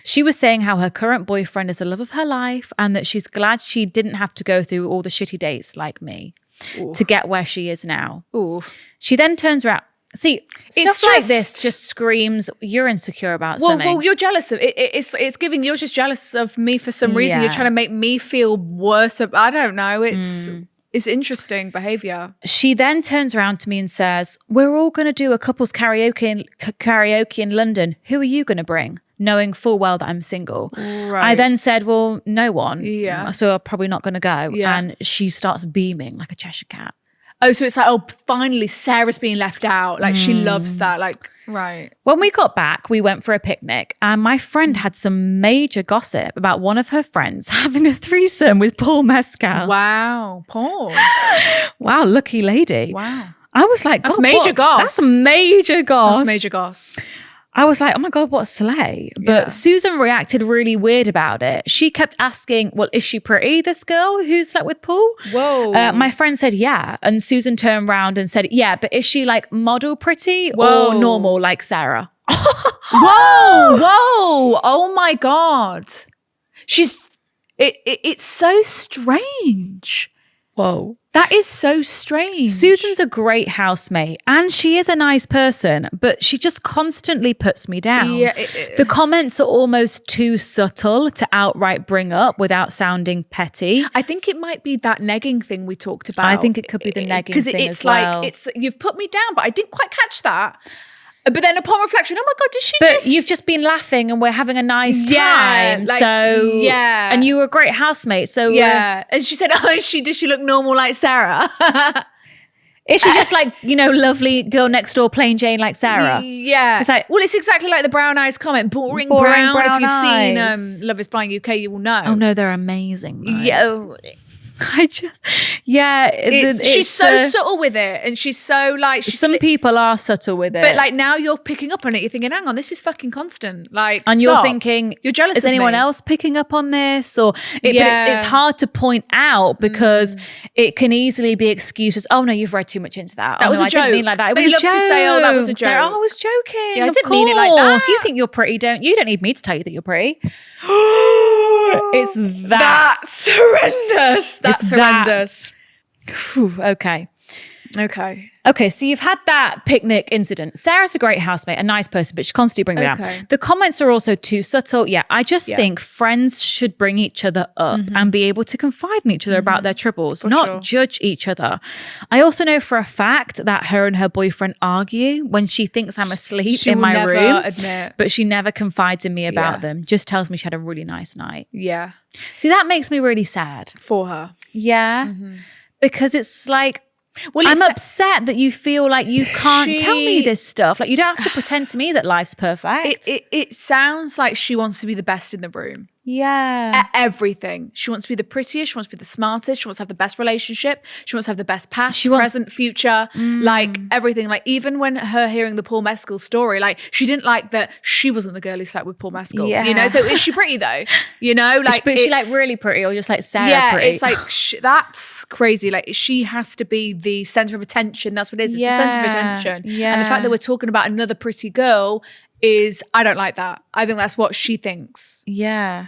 She was saying how her current boyfriend is the love of her life and that she's glad she didn't have to go through all the shitty dates like me. Ooh. To get where she is now. Ooh. She then turns around. See, stuff like this just screams you're insecure about something. Well, you're jealous of it. It's giving you're just jealous of me for some reason. You're trying to make me feel worse. I don't know. It's interesting behavior. She then turns around to me and says, "We're all going to do a couples karaoke in London. Who are you going to bring?" Knowing full well that I'm single. Right. I then said, well, no one. Yeah. So I'm probably not going to go. Yeah. And she starts beaming like a Cheshire cat. Oh, so it's like, oh, finally Sarah's being left out. Like she loves that. Like, Right. When we got back, we went for a picnic and my friend had some major gossip about one of her friends having a threesome with Paul Mescal. Wow. Paul. Wow, lucky lady. Wow. I was like, That's God, major what? goss. That's major goss. That's major goss. I was like, oh my God, what slay. But Yeah. Susan reacted really weird about it. She kept asking, well, is she pretty, this girl who's slept with Paul? Whoa. My friend said, yeah. And Susan turned around and said, yeah, but is she like model pretty Whoa. or normal like Sarah? Whoa. Whoa. Oh my God. It's so strange. Whoa. That is so strange. Susan's a great housemate and she is a nice person, but she just constantly puts me down. Yeah, the comments are almost too subtle to outright bring up without sounding petty. I think it might be that negging thing we talked about. I think it could be the negging thing it's as well. like, you've put me down, but I didn't quite catch that. But then upon reflection, oh my God, did she But you've just been laughing and we're having a nice time. like, so yeah. And you were a great housemate. So Yeah. And she said, oh, does she look normal like Sarah? is she just like, lovely girl next door plain Jane like Sarah? Yeah. It's like, well, it's exactly like the brown eyes comment. Boring Boring brown. If you've eyes. seen Love is Blind UK, you will know. oh no, they're amazing. Though. Yeah. She's so subtle with it, and she's so like. Some people are subtle with it, but like now you're picking up on it. You're thinking, "Hang on, this is fucking constant." Like, and stop. you're thinking, you're jealous. Is of anyone me. else picking up on this? Or but Yeah. it's hard to point out because it can easily be excuses. Oh no, you've read too much into that. That oh, was no, a I didn't joke. mean like that. It They was a love joke. to say, "Oh, that was a Sarah, joke." I was joking. Yeah, I of didn't mean it like course. that. You think you're pretty, don't you? You don't need me to tell you that you're pretty. It's that. That's horrendous. That's It's horrendous. Whew, okay. Okay, so you've had that picnic incident. Sarah's a great housemate, a nice person, but she constantly brings me down. The comments are also too subtle. Yeah, I just think friends should bring each other up and be able to confide in each other about their troubles, not judge each other. I also know for a fact that her and her boyfriend argue when she thinks I'm asleep in my room. Admit. But she never confides in me about them. Just tells me she had a really nice night. Yeah. See, that makes me really sad. For her. Yeah. Because it's like, Well, I'm upset that you feel like you can't tell me this stuff. Like, you don't have to pretend to me that life's perfect. It sounds like she wants to be the best in the room. Yeah. At everything. She wants to be the prettiest. She wants to be the smartest. She wants to have the best relationship. She wants to have the best past, present, future, like everything. Like even when her hearing the Paul Mescal story, like she didn't like that she wasn't the girl who slept with Paul Mescal. Yeah. You know, so is she pretty though? You know, like but is she like really pretty or just like Sarah yeah, pretty? it's like that's crazy. Like she has to be the center of attention. That's what it is. It's the center of attention. Yeah. And the fact that we're talking about another pretty girl is, I don't like that. I think that's what she thinks. Yeah.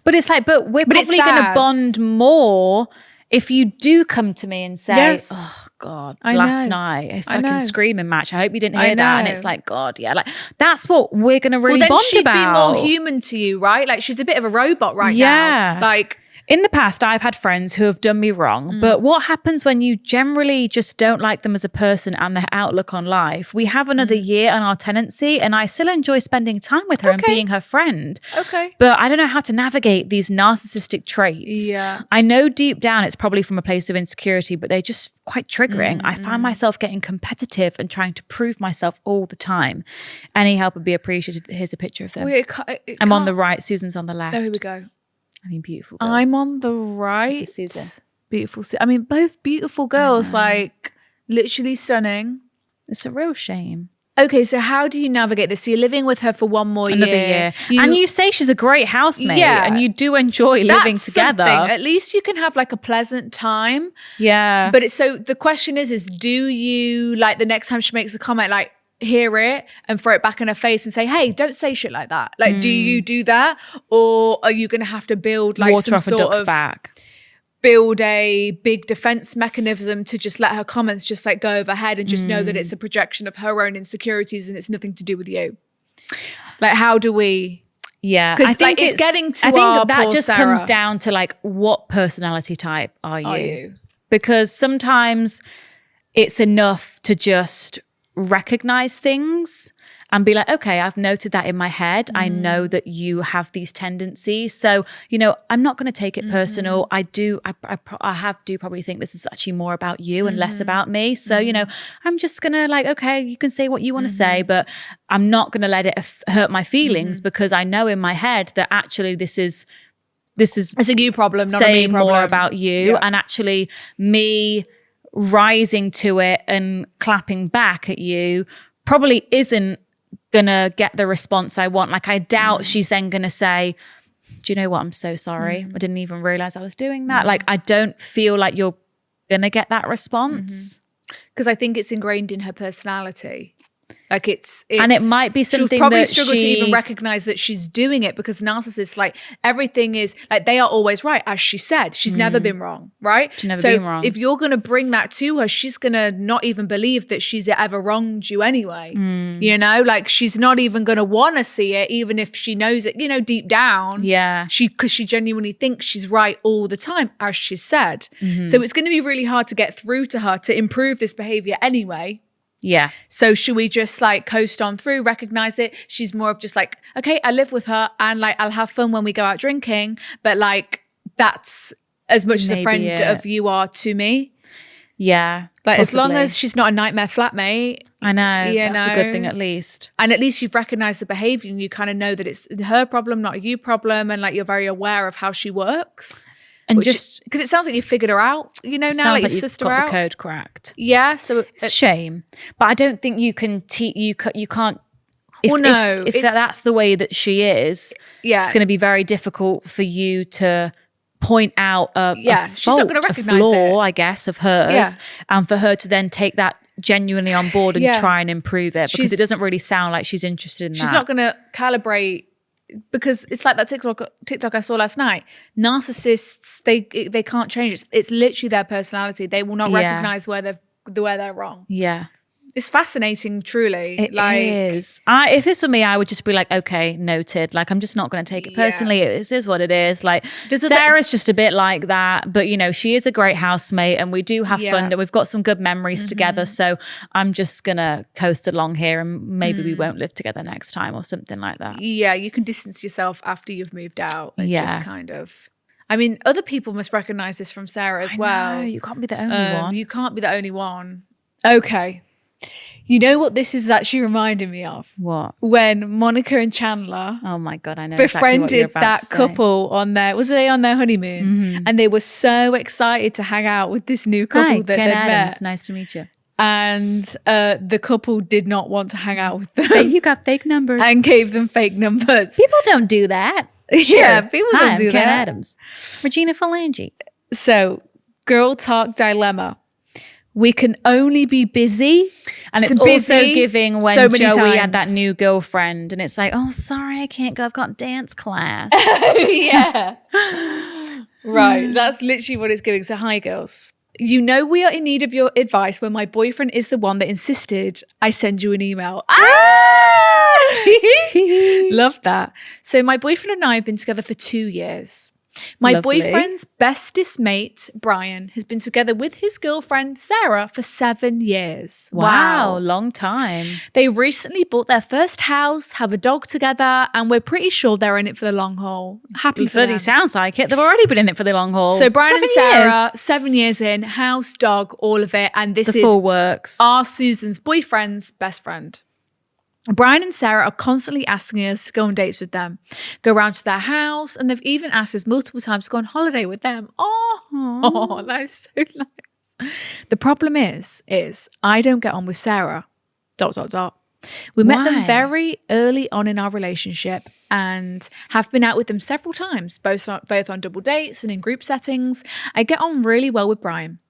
But it's like, but we're But it's probably going to sad. bond more if you do come to me and say, Yes. oh God, I last know. night, a I know. fucking screaming match. I hope you didn't I hear that. And know. it's like, God, yeah. Like that's what we're going to really Well, then bond she'd about. be more human to you, right? Like she's a bit of a robot right Yeah. now. Like, In the past, I've had friends who have done me wrong, but what happens when you generally just don't like them as a person and their outlook on life? We have another year on our tenancy and I still enjoy spending time with her and being her friend. okay. But I don't know how to navigate these narcissistic traits. Yeah. I know deep down it's probably from a place of insecurity, but they're just quite triggering. I find myself getting competitive and trying to prove myself all the time. Any help would be appreciated. Here's a picture of them. I'm on the right, Susan's on the left. Oh, here we go. I mean, beautiful girls. I'm on the right. This is Susan. Beautiful. I mean, both beautiful girls, like literally stunning. It's a real shame. Okay, so how do you navigate this? So you're living with her for one more Another year. And you say she's a great housemate and you do enjoy living that's together. something. At least you can have like a pleasant time. Yeah. But so the question is do you like the next time she makes a comment, like hear it and throw it back in her face and say, hey, don't say shit like that? Like, do you do that? Or are you going to have to build like water some off a sort duck's of back? Build a big defense mechanism to just let her comments just like go overhead and just know that it's a projection of her own insecurities and it's nothing to do with you? Like, how do we? Yeah, Because like, it's getting to I think our that poor just Sarah. comes down to like, what personality type are you? Because sometimes it's enough to just recognize things and be like, okay, I've noted that in my head. I know that you have these tendencies. So, you know, I'm not going to take it personal. I probably think this is actually more about you and less about me. So, you know, I'm just going to like, okay, you can say what you want to say, but I'm not going to let it hurt my feelings because I know in my head that actually this is it's a you problem, not a me saying problem. more about you, and actually me rising to it and clapping back at you probably isn't gonna get the response I want. Like I doubt she's then gonna say, do you know what, I'm so sorry, I didn't even realize I was doing that. Like I don't feel like you're gonna get that response because I think it's ingrained in her personality. Like it's and it might be something she'll probably that struggle to even recognize that she's doing it, because narcissists, like everything is like they are always right, as she said. She's never been wrong, right? She's never been wrong. If you're going to bring that to her, she's going to not even believe that she's ever wronged you anyway. You know, like she's not even going to want to see it, even if she knows it, you know, deep down. Yeah. Because she genuinely thinks she's right all the time, as she said. So it's going to be really hard to get through to her to improve this behavior anyway. Yeah. So should we just like coast on through, recognize it? She's more of just like, okay, I live with her and like I'll have fun when we go out drinking, but like that's as much as a friend of you are to me. Yeah. Like as long as she's not a nightmare flatmate. I know. That's a good thing at least. And at least you've recognized the behavior and you kind of know that it's her problem, not a you problem. And like you're very aware of how she works. And just because it sounds like you figured her out, you know, now like you've sussed her out. The code cracked. Yeah, so it's a shame, but I don't think you can you can't. If that's the way that she is, it's going to be very difficult for you to point out a she's not going to recognize flaw, it. I guess, of hers, and for her to then take that genuinely on board and try and improve it, because it doesn't really sound like she's interested in that. She's not going to calibrate. Because it's like that TikTok I saw last night. Narcissists, they can't change it. It's literally their personality. They will not recognize where they're wrong. Yeah. It's fascinating, truly. It is. If this were me, I would just be like, okay, noted. Like, I'm just not going to take it personally. It is what it is. Like, Sarah's just a bit like that. But, you know, she is a great housemate and we do have fun and we've got some good memories together. So I'm just going to coast along here and maybe we won't live together next time or something like that. Yeah, you can distance yourself after you've moved out and just kind of... I mean, other people must recognize this from Sarah as well. You can't be the only one. You can't be the only one. Okay. You know what this is actually reminding me of? What? When Monica and Chandler, oh my God, I know befriended that couple on their honeymoon, and they were so excited to hang out with this new couple that Ken they'd Adams, met. nice to meet you. And the couple did not want to hang out with them. You got fake numbers and gave them fake numbers. People don't do that. Yeah, people don't do Ken that. Adams, Regina Phalange. So, girl talk dilemma. We can only be busy. And it's also giving when Joey had that new girlfriend and it's like, oh, sorry, I can't go. I've got dance class. Yeah. Right. That's literally what it's giving. So, hi, girls. You know we are in need of your advice when my boyfriend is the one that insisted I send you an email. Love that. So my boyfriend and I have been together for 2 years. My boyfriend's bestest mate, Brian, has been together with his girlfriend, Sarah, for 7 years. Wow, long time. They recently bought their first house, have a dog together, and we're pretty sure they're in it for the long haul. Happy for them. Sounds like it. They've already been in it for the long haul. So Brian and Sarah, 7 years in, house, dog, all of it. And this is full works. Our Susan's boyfriend's best friend. Brian and Sarah are constantly asking us to go on dates with them, go around to their house, and they've even asked us multiple times to go on holiday with them. Oh, that is so nice. The problem is I don't get on with Sarah. ... We met them very early on in our relationship and have been out with them several times, both on double dates and in group settings. I get on really well with Brian,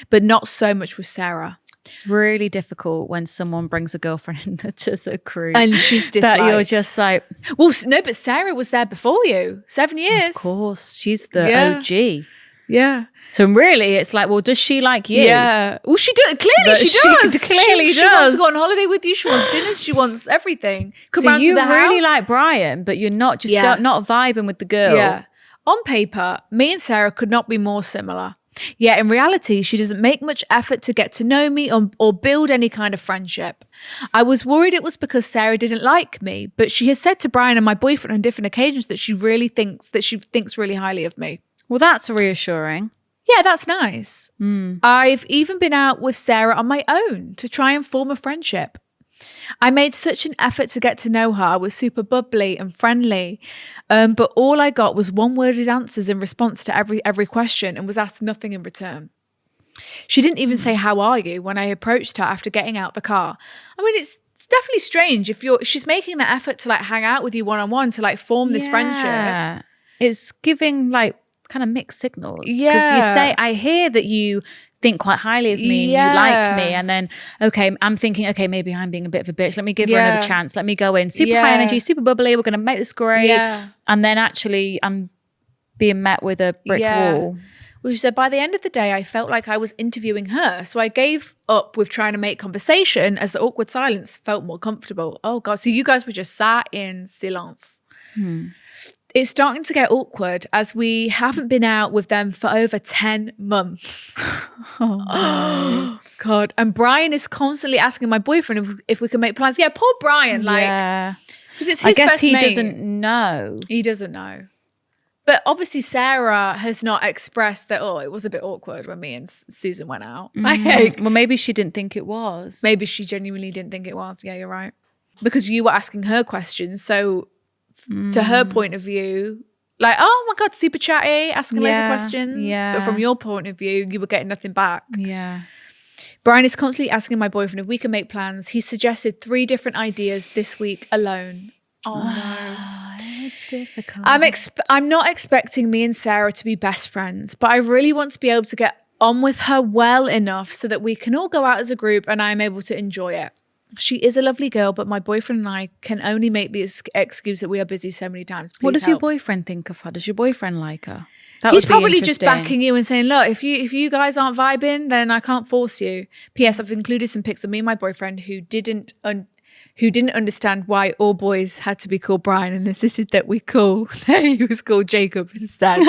but not so much with Sarah. It's really difficult when someone brings a girlfriend into the crew. And she's disliked. That you're just like... Well, no, but Sarah was there before you. 7 years. Of course. She's the OG. Yeah. So really, it's like, well, does she like you? Yeah. Well, she does. Clearly, she does. Clearly she wants to go on holiday with you. She wants dinners. She wants everything. Come round to the house. So you really like Brian, but you're not not vibing with the girl. Yeah. On paper, me and Sarah could not be more similar. Yet in reality, she doesn't make much effort to get to know me or build any kind of friendship. I was worried it was because Sarah didn't like me, but she has said to Brian and my boyfriend on different occasions that she thinks really highly of me. Well, that's reassuring. Yeah, that's nice. I've even been out with Sarah on my own to try and form a friendship. I made such an effort to get to know her. I was super bubbly and friendly, but all I got was one-worded answers in response to every question and was asked nothing in return. She didn't even say, "How are you?" when I approached her after getting out the car. I mean, it's definitely strange if she's making the effort to like hang out with you one-on-one to like form this friendship. It's giving like kind of mixed signals. Yeah. Because you say, I hear that you think quite highly of me and you like me, and then I'm thinking, okay, maybe I'm being a bit of a bitch, let me give her another chance, let me go in super high energy, super bubbly, we're gonna make this great, and then actually I'm being met with a brick wall. Well, she said, by the end of the day, I felt like I was interviewing her, so I gave up with trying to make conversation as the awkward silence felt more comfortable. Oh God, so you guys were just sat in silence. It's starting to get awkward as we haven't been out with them for over 10 months. Oh God. And Brian is constantly asking my boyfriend if we can make plans. Yeah, poor Brian. Because it's his I guess best he mate. doesn't know. He doesn't know. But obviously Sarah has not expressed that, it was a bit awkward when me and Susan went out. Well, maybe she didn't think it was. Maybe she genuinely didn't think it was. Yeah, you're right. Because you were asking her questions, so to her point of view, like, oh my God, super chatty, asking loads of questions. Yeah. But from your point of view, you were getting nothing back. Yeah. Brian is constantly asking my boyfriend if we can make plans. He suggested 3 different ideas this week alone. Oh no. It's difficult. I'm not expecting me and Sarah to be best friends, but I really want to be able to get on with her well enough so that we can all go out as a group and I'm able to enjoy it. She is a lovely girl, but my boyfriend and I can only make the excuse that we are busy so many times. Please what does help. Your boyfriend think of her? Does your boyfriend like her? He's probably just backing you and saying, look, if you guys aren't vibing, then I can't force you. P.S. I've included some pics of me and my boyfriend who didn't understand why all boys had to be called Brian and insisted that he was called Jacob instead.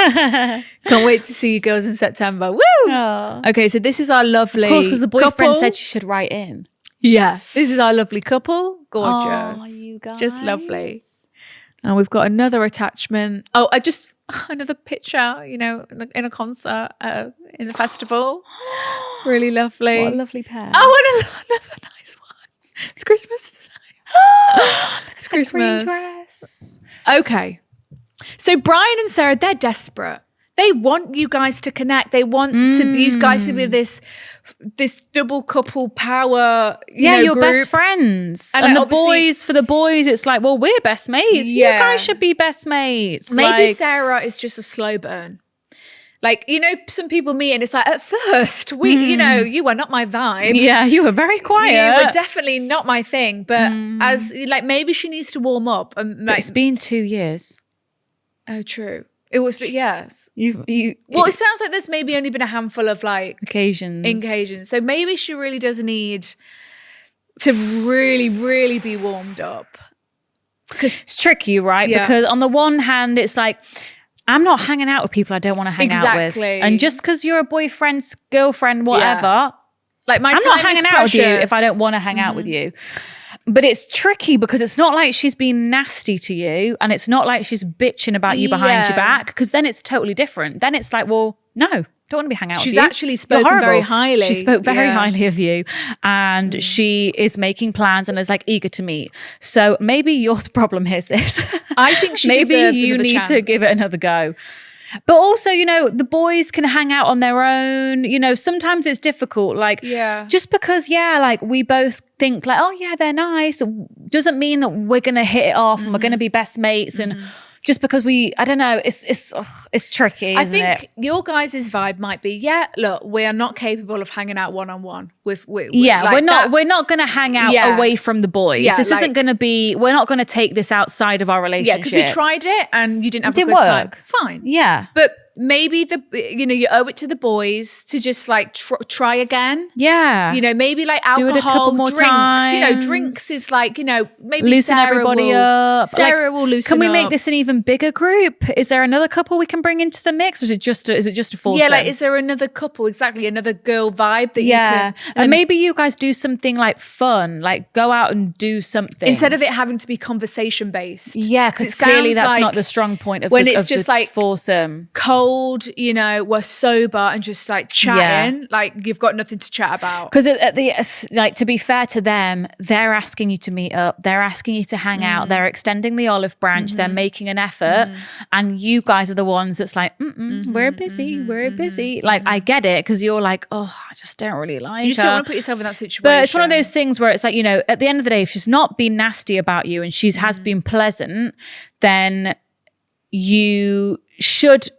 Can't wait to see you girls in September. Woo! Aww. Okay, so this is our lovely Of course, because the boyfriend couple. said she should write in. Yeah, this is our lovely couple. Gorgeous. Oh, you guys. Just lovely. And we've got another attachment. Oh, another picture, in a concert, in a festival. Really lovely. What a lovely pair. Oh, another nice one. It's Christmas. It's Christmas. Dress. Okay. So Brian and Sarah, they're desperate. They want you guys to connect. They want you guys to be this double couple power. You're group. best friends. And the boys, for the boys, it's like, well, we're best mates. Yeah. You guys should be best mates. Maybe Sarah is just a slow burn. Like, some people meet and it's like, at first, you were not my vibe. Yeah, you were very quiet. You were definitely not my thing. But maybe she needs to warm up. It's been 2 years. Oh, true. It was, but yes. It sounds like there's maybe only been a handful of occasions. So maybe she really does need to really, really be warmed up. Because it's tricky, right? Yeah. Because on the one hand, it's like, I'm not hanging out with people I don't want to hang out with. And just because you're a boyfriend's girlfriend, whatever, like I'm not hanging out with you if I don't want to hang out with you. But it's tricky because it's not like she's been nasty to you and it's not like she's bitching about you behind your back, because then it's totally different. Then it's like, well, no, don't want to be hanging out with you. She's actually spoken very highly. She spoke very highly of you and she is making plans and is like eager to meet. So maybe your problem here, sis. I think she maybe deserves you another need chance. to give it another go. But also, the boys can hang out on their own. Sometimes it's difficult. Just because, we both think like, oh yeah, they're nice, doesn't mean that we're going to hit it off and we're going to be best mates. And just because I don't know, it's tricky, isn't it? I think your guys' vibe might be, look, we are not capable of hanging out one-on-one with we're not going to hang out away from the boys. This isn't going to be, we're not going to take this outside of our relationship. Yeah, because we tried it and you didn't have a good time. Fine. Yeah. But maybe you owe it to the boys to just like try again. Yeah. Maybe like Do it a alcohol, couple more drinks. times. Drinks is like, maybe loosen everybody up. Sarah will loosen up. Can we make this an even bigger group? Is there another couple we can bring into the mix, or is it just a foursome? Yeah, like is there another couple, exactly, another girl vibe that you can... And maybe you guys do something like fun, like go out and do something. Instead of it having to be conversation based. Yeah, because clearly that's not the strong point of when it's just like foursome. Cold, we're sober and just like chatting, like you've got nothing to chat about. Because to be fair to them, they're asking you to meet up, they're asking you to hang out, they're extending the olive branch, they're making an effort, and you guys are the ones that's like, we're busy. Like I get it, because you're like, oh, I just don't really like. You just don't want to put yourself in that situation. But it's one of those things where it's like, at the end of the day, if she's not been nasty about you and she has been pleasant, then you should,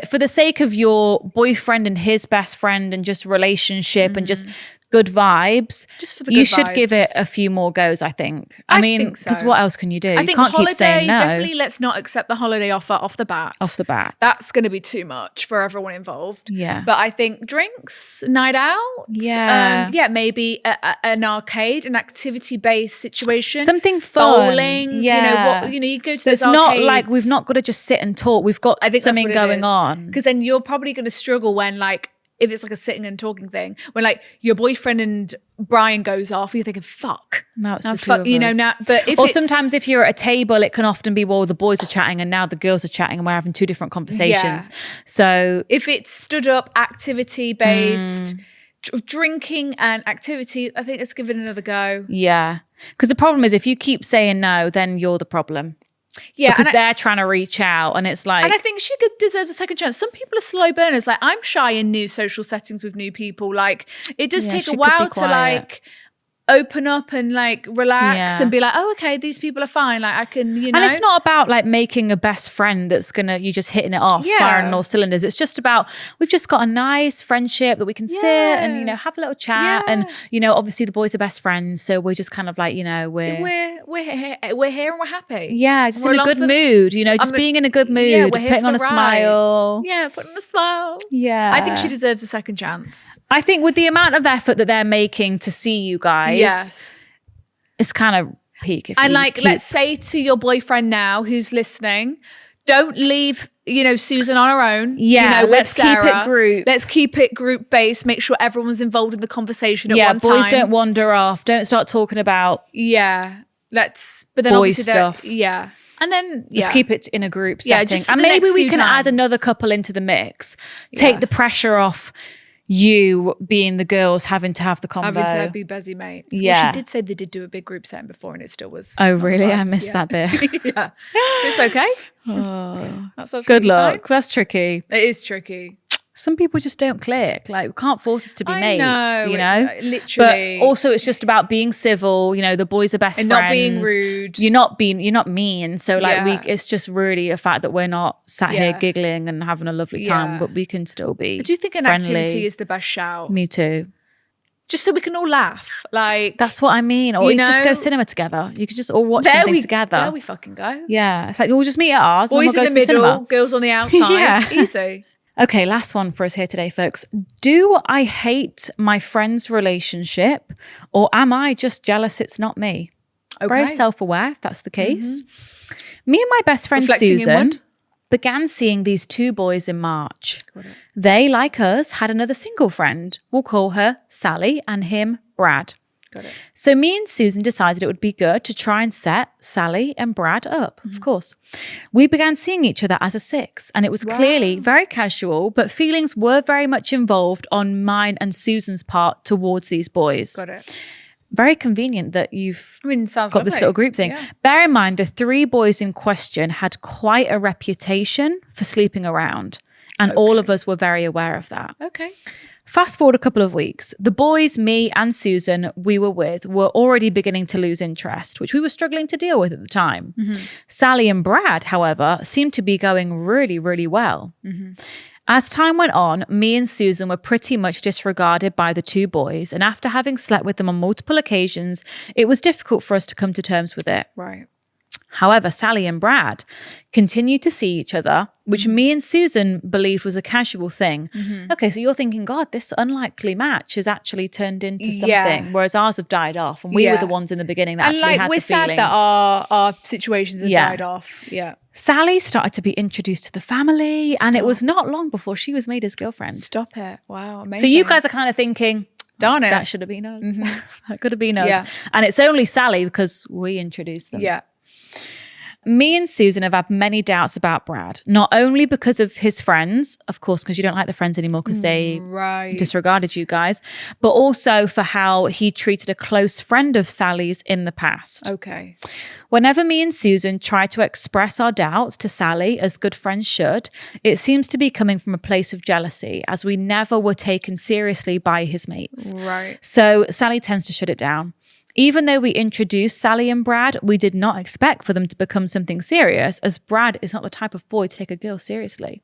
for the sake of your boyfriend and his best friend and just relationship and just good vibes, just for the you good should vibes. give it a few more goes, I think. I mean, think so. because what else can you do? I You think can't holiday, keep saying no. definitely let's not accept the holiday offer off the bat. That's going to be too much for everyone involved. Yeah. But I think drinks, night out. Yeah. Maybe an arcade, an activity-based situation. Something fun. Bowling. Yeah. You go to So those it's not arcades. like we've not got to just sit and talk. We've got something going on. Because then you're probably going to struggle when like, if it's like a sitting and talking thing, when like your boyfriend and Brian goes off, you're thinking, fuck. No, it's now, the two of us. now, but if or it's, sometimes if you're at a table, it can often be, well, the boys are chatting and now the girls are chatting and we're having two different conversations. Yeah. So if it's stood up, activity based, drinking and activity, I think let's give it another go. Yeah. Because the problem is if you keep saying no, then you're the problem. Yeah, because they're trying to reach out, and it's like, and I think she deserves a second chance. Some people are slow burners. Like I'm shy in new social settings with new people. Like it does take a while to like open up and like relax and be like, oh, okay, these people are fine. Like I can, And it's not about like making a best friend that's you just hitting it off, firing on all cylinders. It's just about, we've just got a nice friendship that we can sit and, have a little chat. And, obviously the boys are best friends. So we're just kind of like, we're here and we're happy. Yeah, just in a good mood, just being in a good mood, putting on a smile. Yeah, putting on a smile. Yeah. I think she deserves a second chance. I think with the amount of effort that they're making to see you guys, it's kind of peak. Let's say to your boyfriend now who's listening, don't leave, Susan on her own. Yeah, let's keep Sarah. it group. Let's keep it group based. Make sure everyone's involved in the conversation at one time. Yeah, boys don't wander off. Don't start talking about but then boys obviously stuff. And then let's keep it in a group setting. Just and maybe we can add another couple into the mix. Take the pressure off you being the girls having to have the convo. Having to be busy mates. Yeah. Well, she did say they did do a big group setting before and it still was. Oh, really? I missed that bit. Yeah. It's okay. That's absolutely good luck. fine. That's tricky. It is tricky. Some people just don't click. Like, we can't force us to be mates, literally. But also, it's just about being civil. The boys are best and friends. not being rude. You're not mean. So, it's just really a fact that we're not sat here giggling and having a lovely time, but we can still be. I do think an friendly. activity is the best shout. Me too. Just so we can all laugh. Like that's what I mean. Or just go cinema together. You could just all watch something together. There we fucking go. Yeah, it's like we'll just meet at ours. Boys and in we'll the middle, girls on the outside. It's easy. Okay, last one for us here today, folks. Do I hate my friend's relationship, or am I just jealous it's not me? Okay. Very self-aware, if that's the case. Me and my best friend Susan began seeing these two boys in March. They, like us, had another single friend. We'll call her Sally and him Brad. Got it. So me and Susan decided it would be good to try and set Sally and Brad up, of course. We began seeing each other as a six, and it was clearly very casual, but feelings were very much involved on mine and Susan's part towards these boys. Got it. Very convenient that you've sounds got this little group thing. Yeah. Bear in mind, the three boys in question had quite a reputation for sleeping around, and all of us were very aware of that. Okay. Fast forward a couple of weeks, the boys, me and Susan, we were with, were already beginning to lose interest, which we were struggling to deal with at the time. Sally and Brad, however, seemed to be going really, really well. As time went on, me and Susan were pretty much disregarded by the two boys, and after having slept with them on multiple occasions, it was difficult for us to come to terms with it. Right. However, Sally and Brad continued to see each other, which me and Susan believed was a casual thing. Okay, so you're thinking, God, this unlikely match has actually turned into something, whereas ours have died off, and we were the ones in the beginning that actually had the feelings. And we're sad that our situations have died off. Yeah. Sally started to be introduced to the family, and it was not long before she was made his girlfriend. Stop it. Wow, amazing. So you guys are kind of thinking, darn it, that should have been us. That could have been us. Yeah. And it's only Sally because we introduced them. Yeah. Me and Susan have had many doubts about Brad, not only because of his friends, of course, because you don't like the friends anymore because they disregarded you guys, but also for how he treated a close friend of Sally's in the past. Okay. Whenever me and Susan try to express our doubts to Sally, as good friends should, it seems to be coming from a place of jealousy, as we never were taken seriously by his mates. Right. So Sally tends to shut it down. Even though we introduced Sally and Brad, we did not expect for them to become something serious, as Brad is not the type of boy to take a girl seriously.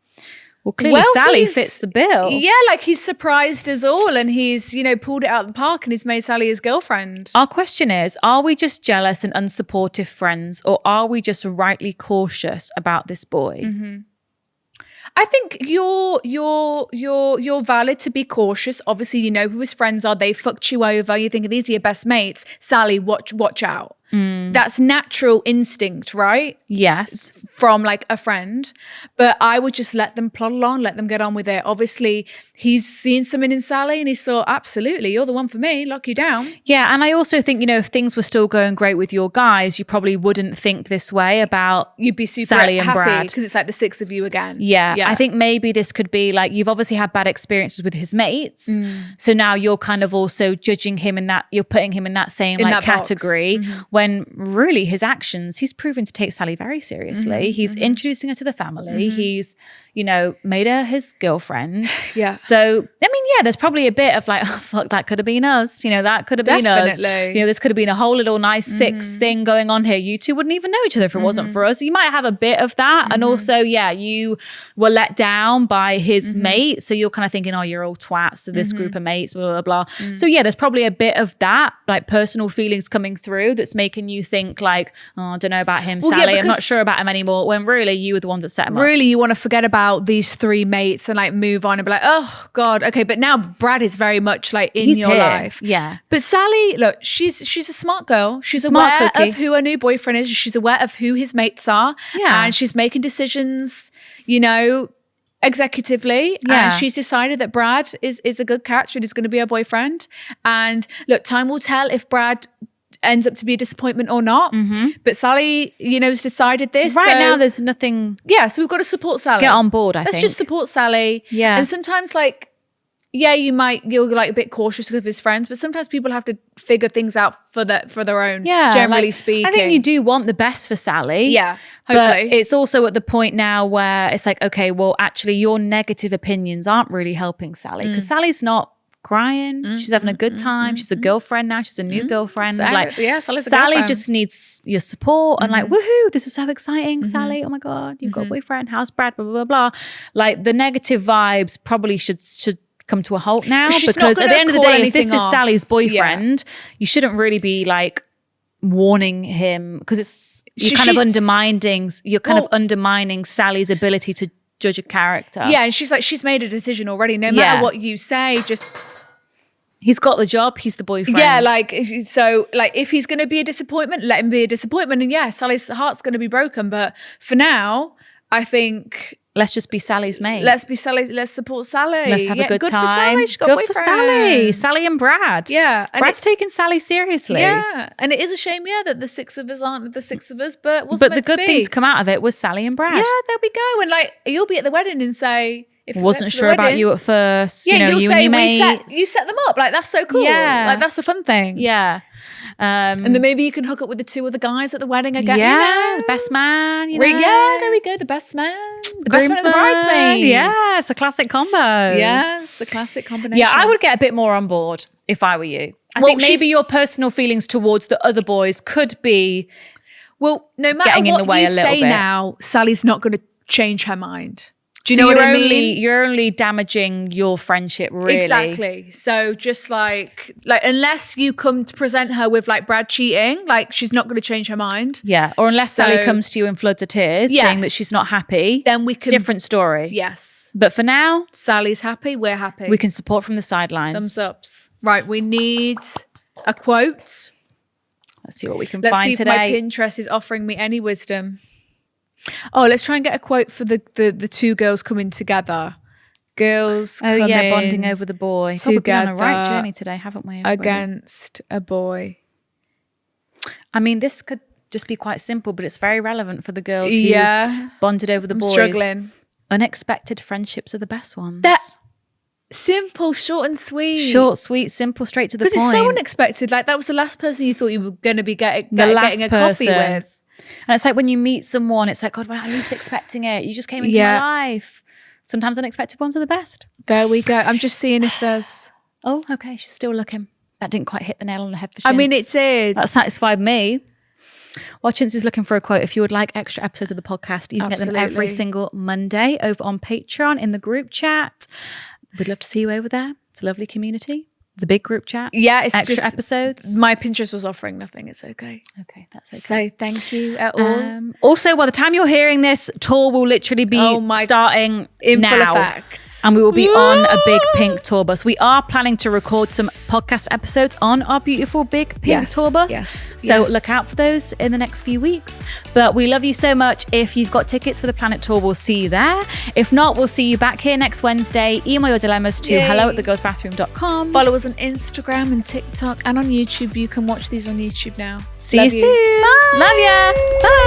Well, clearly Sally fits the bill. Yeah, like he's surprised us all, and he's, pulled it out of the park, and he's made Sally his girlfriend. Our question is, are we just jealous and unsupportive friends, or are we just rightly cautious about this boy? I think you're valid to be cautious. Obviously, you know who his friends are. They fucked you over. You think these are your best mates. Sally, watch out. That's natural instinct, right? Yes. From like a friend. But I would just let them plod along, let them get on with it. Obviously, he's seen something in Sally and he thought, absolutely, you're the one for me, lock you down. Yeah, and I also think, if things were still going great with your guys, you probably wouldn't think this way about You'd be super Sally and happy Brad. because it's like the six of you again. Yeah, I think maybe this could be like, you've obviously had bad experiences with his mates. So now you're kind of also judging him in that, you're putting him in that same like category. When really his actions, he's proven to take Sally very seriously. He's introducing her to the family. He's, made her his girlfriend. Yeah. So, I mean, there's probably a bit of like, oh, fuck, that could have been us. That could have been us. This could have been a whole little nice six thing going on here. You two wouldn't even know each other if it wasn't for us. You might have a bit of that. And also, you were let down by his mate. So you're kind of thinking, oh, you're all twats to this group of mates, blah, blah, blah. So there's probably a bit of that, like personal feelings coming through that's making you think like, oh, I don't know about him, Sally. I'm not sure about him anymore. When really you were the ones that set him up. Really, you want to forget about these three mates and like move on and be like, oh God, okay. But now Brad is very much like in your life. Yeah. But Sally, look, she's a smart girl. She's aware of who her new boyfriend is. She's aware of who his mates are. Yeah. And she's making decisions, executively. Yeah. And she's decided that Brad is a good catch and is going to be her boyfriend. And look, time will tell if Brad ends up to be a disappointment or not. But Sally, has decided this. Right now, there's nothing. Yeah, so we've got to support Sally. Get on board, Let's just support Sally. Yeah. And sometimes like, you're like a bit cautious with his friends, but sometimes people have to figure things out for their own, generally speaking. I think you do want the best for Sally. Yeah, hopefully. But it's also at the point now where it's like, okay, well, actually your negative opinions aren't really helping Sally because Sally's not crying. She's having a good time. She's a girlfriend now. She's a new girlfriend. Sally just needs your support and like, woohoo, this is so exciting, Sally. Oh my God, you've got a boyfriend. How's Brad? Blah, blah, blah, blah. Like the negative vibes probably should come to a halt now because at the end of the day, if this is Sally's boyfriend, you shouldn't really be like warning him because you're kind of undermining Sally's ability to judge a character. Yeah, and she's made a decision already. No matter what you say, he's got the job. He's the boyfriend. Yeah, if he's going to be a disappointment, let him be a disappointment. And Sally's heart's going to be broken. But for now, I think let's just be Sally's mate. Let's support Sally. Let's have a good time. For Sally. She's got good for Sally. Sally and Brad. Yeah. And Brad's taking Sally seriously. Yeah. And it is a shame, that the six of us aren't the six of us, but the good thing to come out of it was Sally and Brad. Yeah, there we go. And like, you'll be at the wedding and say, wasn't sure about you at first. Yeah, you'll you say, and you set them up. Like, that's so cool. Yeah. Like, that's a fun thing. Yeah. And then maybe you can hook up with the two other guys at the wedding again. Yeah, the best man. Yeah, there we go. The best man. The best man and the bridesmaid. Yeah, it's a classic combo. Yes, the classic combination. Yeah, I would get a bit more on board if I were you. I think maybe your personal feelings towards the other boys could be no matter what you say now, Sally's not going to change her mind. Do you know what I mean? You're only damaging your friendship, really. Exactly. So just like unless you come to present her with like Brad cheating, like she's not going to change her mind. Yeah. Or unless Sally comes to you in floods of tears saying that she's not happy. Then we can... Different story. Yes. But for now... Sally's happy. We're happy. We can support from the sidelines. Thumbs ups. Right. We need a quote. Let's see what we can find today. Let's see if my Pinterest is offering me any wisdom. Oh, let's try and get a quote for the two girls coming together. Girls coming bonding over the boy. together. We've been on a right journey today, haven't we? Everybody? Against a boy. I mean, this could just be quite simple, but it's very relevant for the girls who bonded over the boys. Struggling. Unexpected friendships are the best ones. That simple, short and sweet. Short, sweet, simple, straight to the point. Because it's so unexpected. Like that was the last person you thought you were going to be getting a coffee with. And it's like when you meet someone, it's like, God, when I least expecting it, you just came into my life. Sometimes unexpected ones are the best. There we go. I'm just seeing if there's... Oh, okay. She's still looking. That didn't quite hit the nail on the head for Chintz. I mean, it did. That satisfied me. While Chintz is looking for a quote, if you would like extra episodes of the podcast, you can get them every single Monday over on Patreon in the group chat. We'd love to see you over there. It's a lovely community. It's a big group chat. Yeah, it's extra just, episodes. My Pinterest was offering nothing. It's okay. Okay, that's okay. So thank you at all. Also, by the time you're hearing this, tour will literally be starting in now, full effect, and we will be on a big pink tour bus. We are planning to record some podcast episodes on our beautiful big pink tour bus. So look out for those in the next few weeks. But we love you so much. If you've got tickets for the Planet Tour, we'll see you there. If not, we'll see you back here next Wednesday. Email your dilemmas to hello@thegirlsbathroom.com. Follow us on Instagram and TikTok and on YouTube. You can watch these on YouTube now. See you soon. Bye. Love ya. Bye.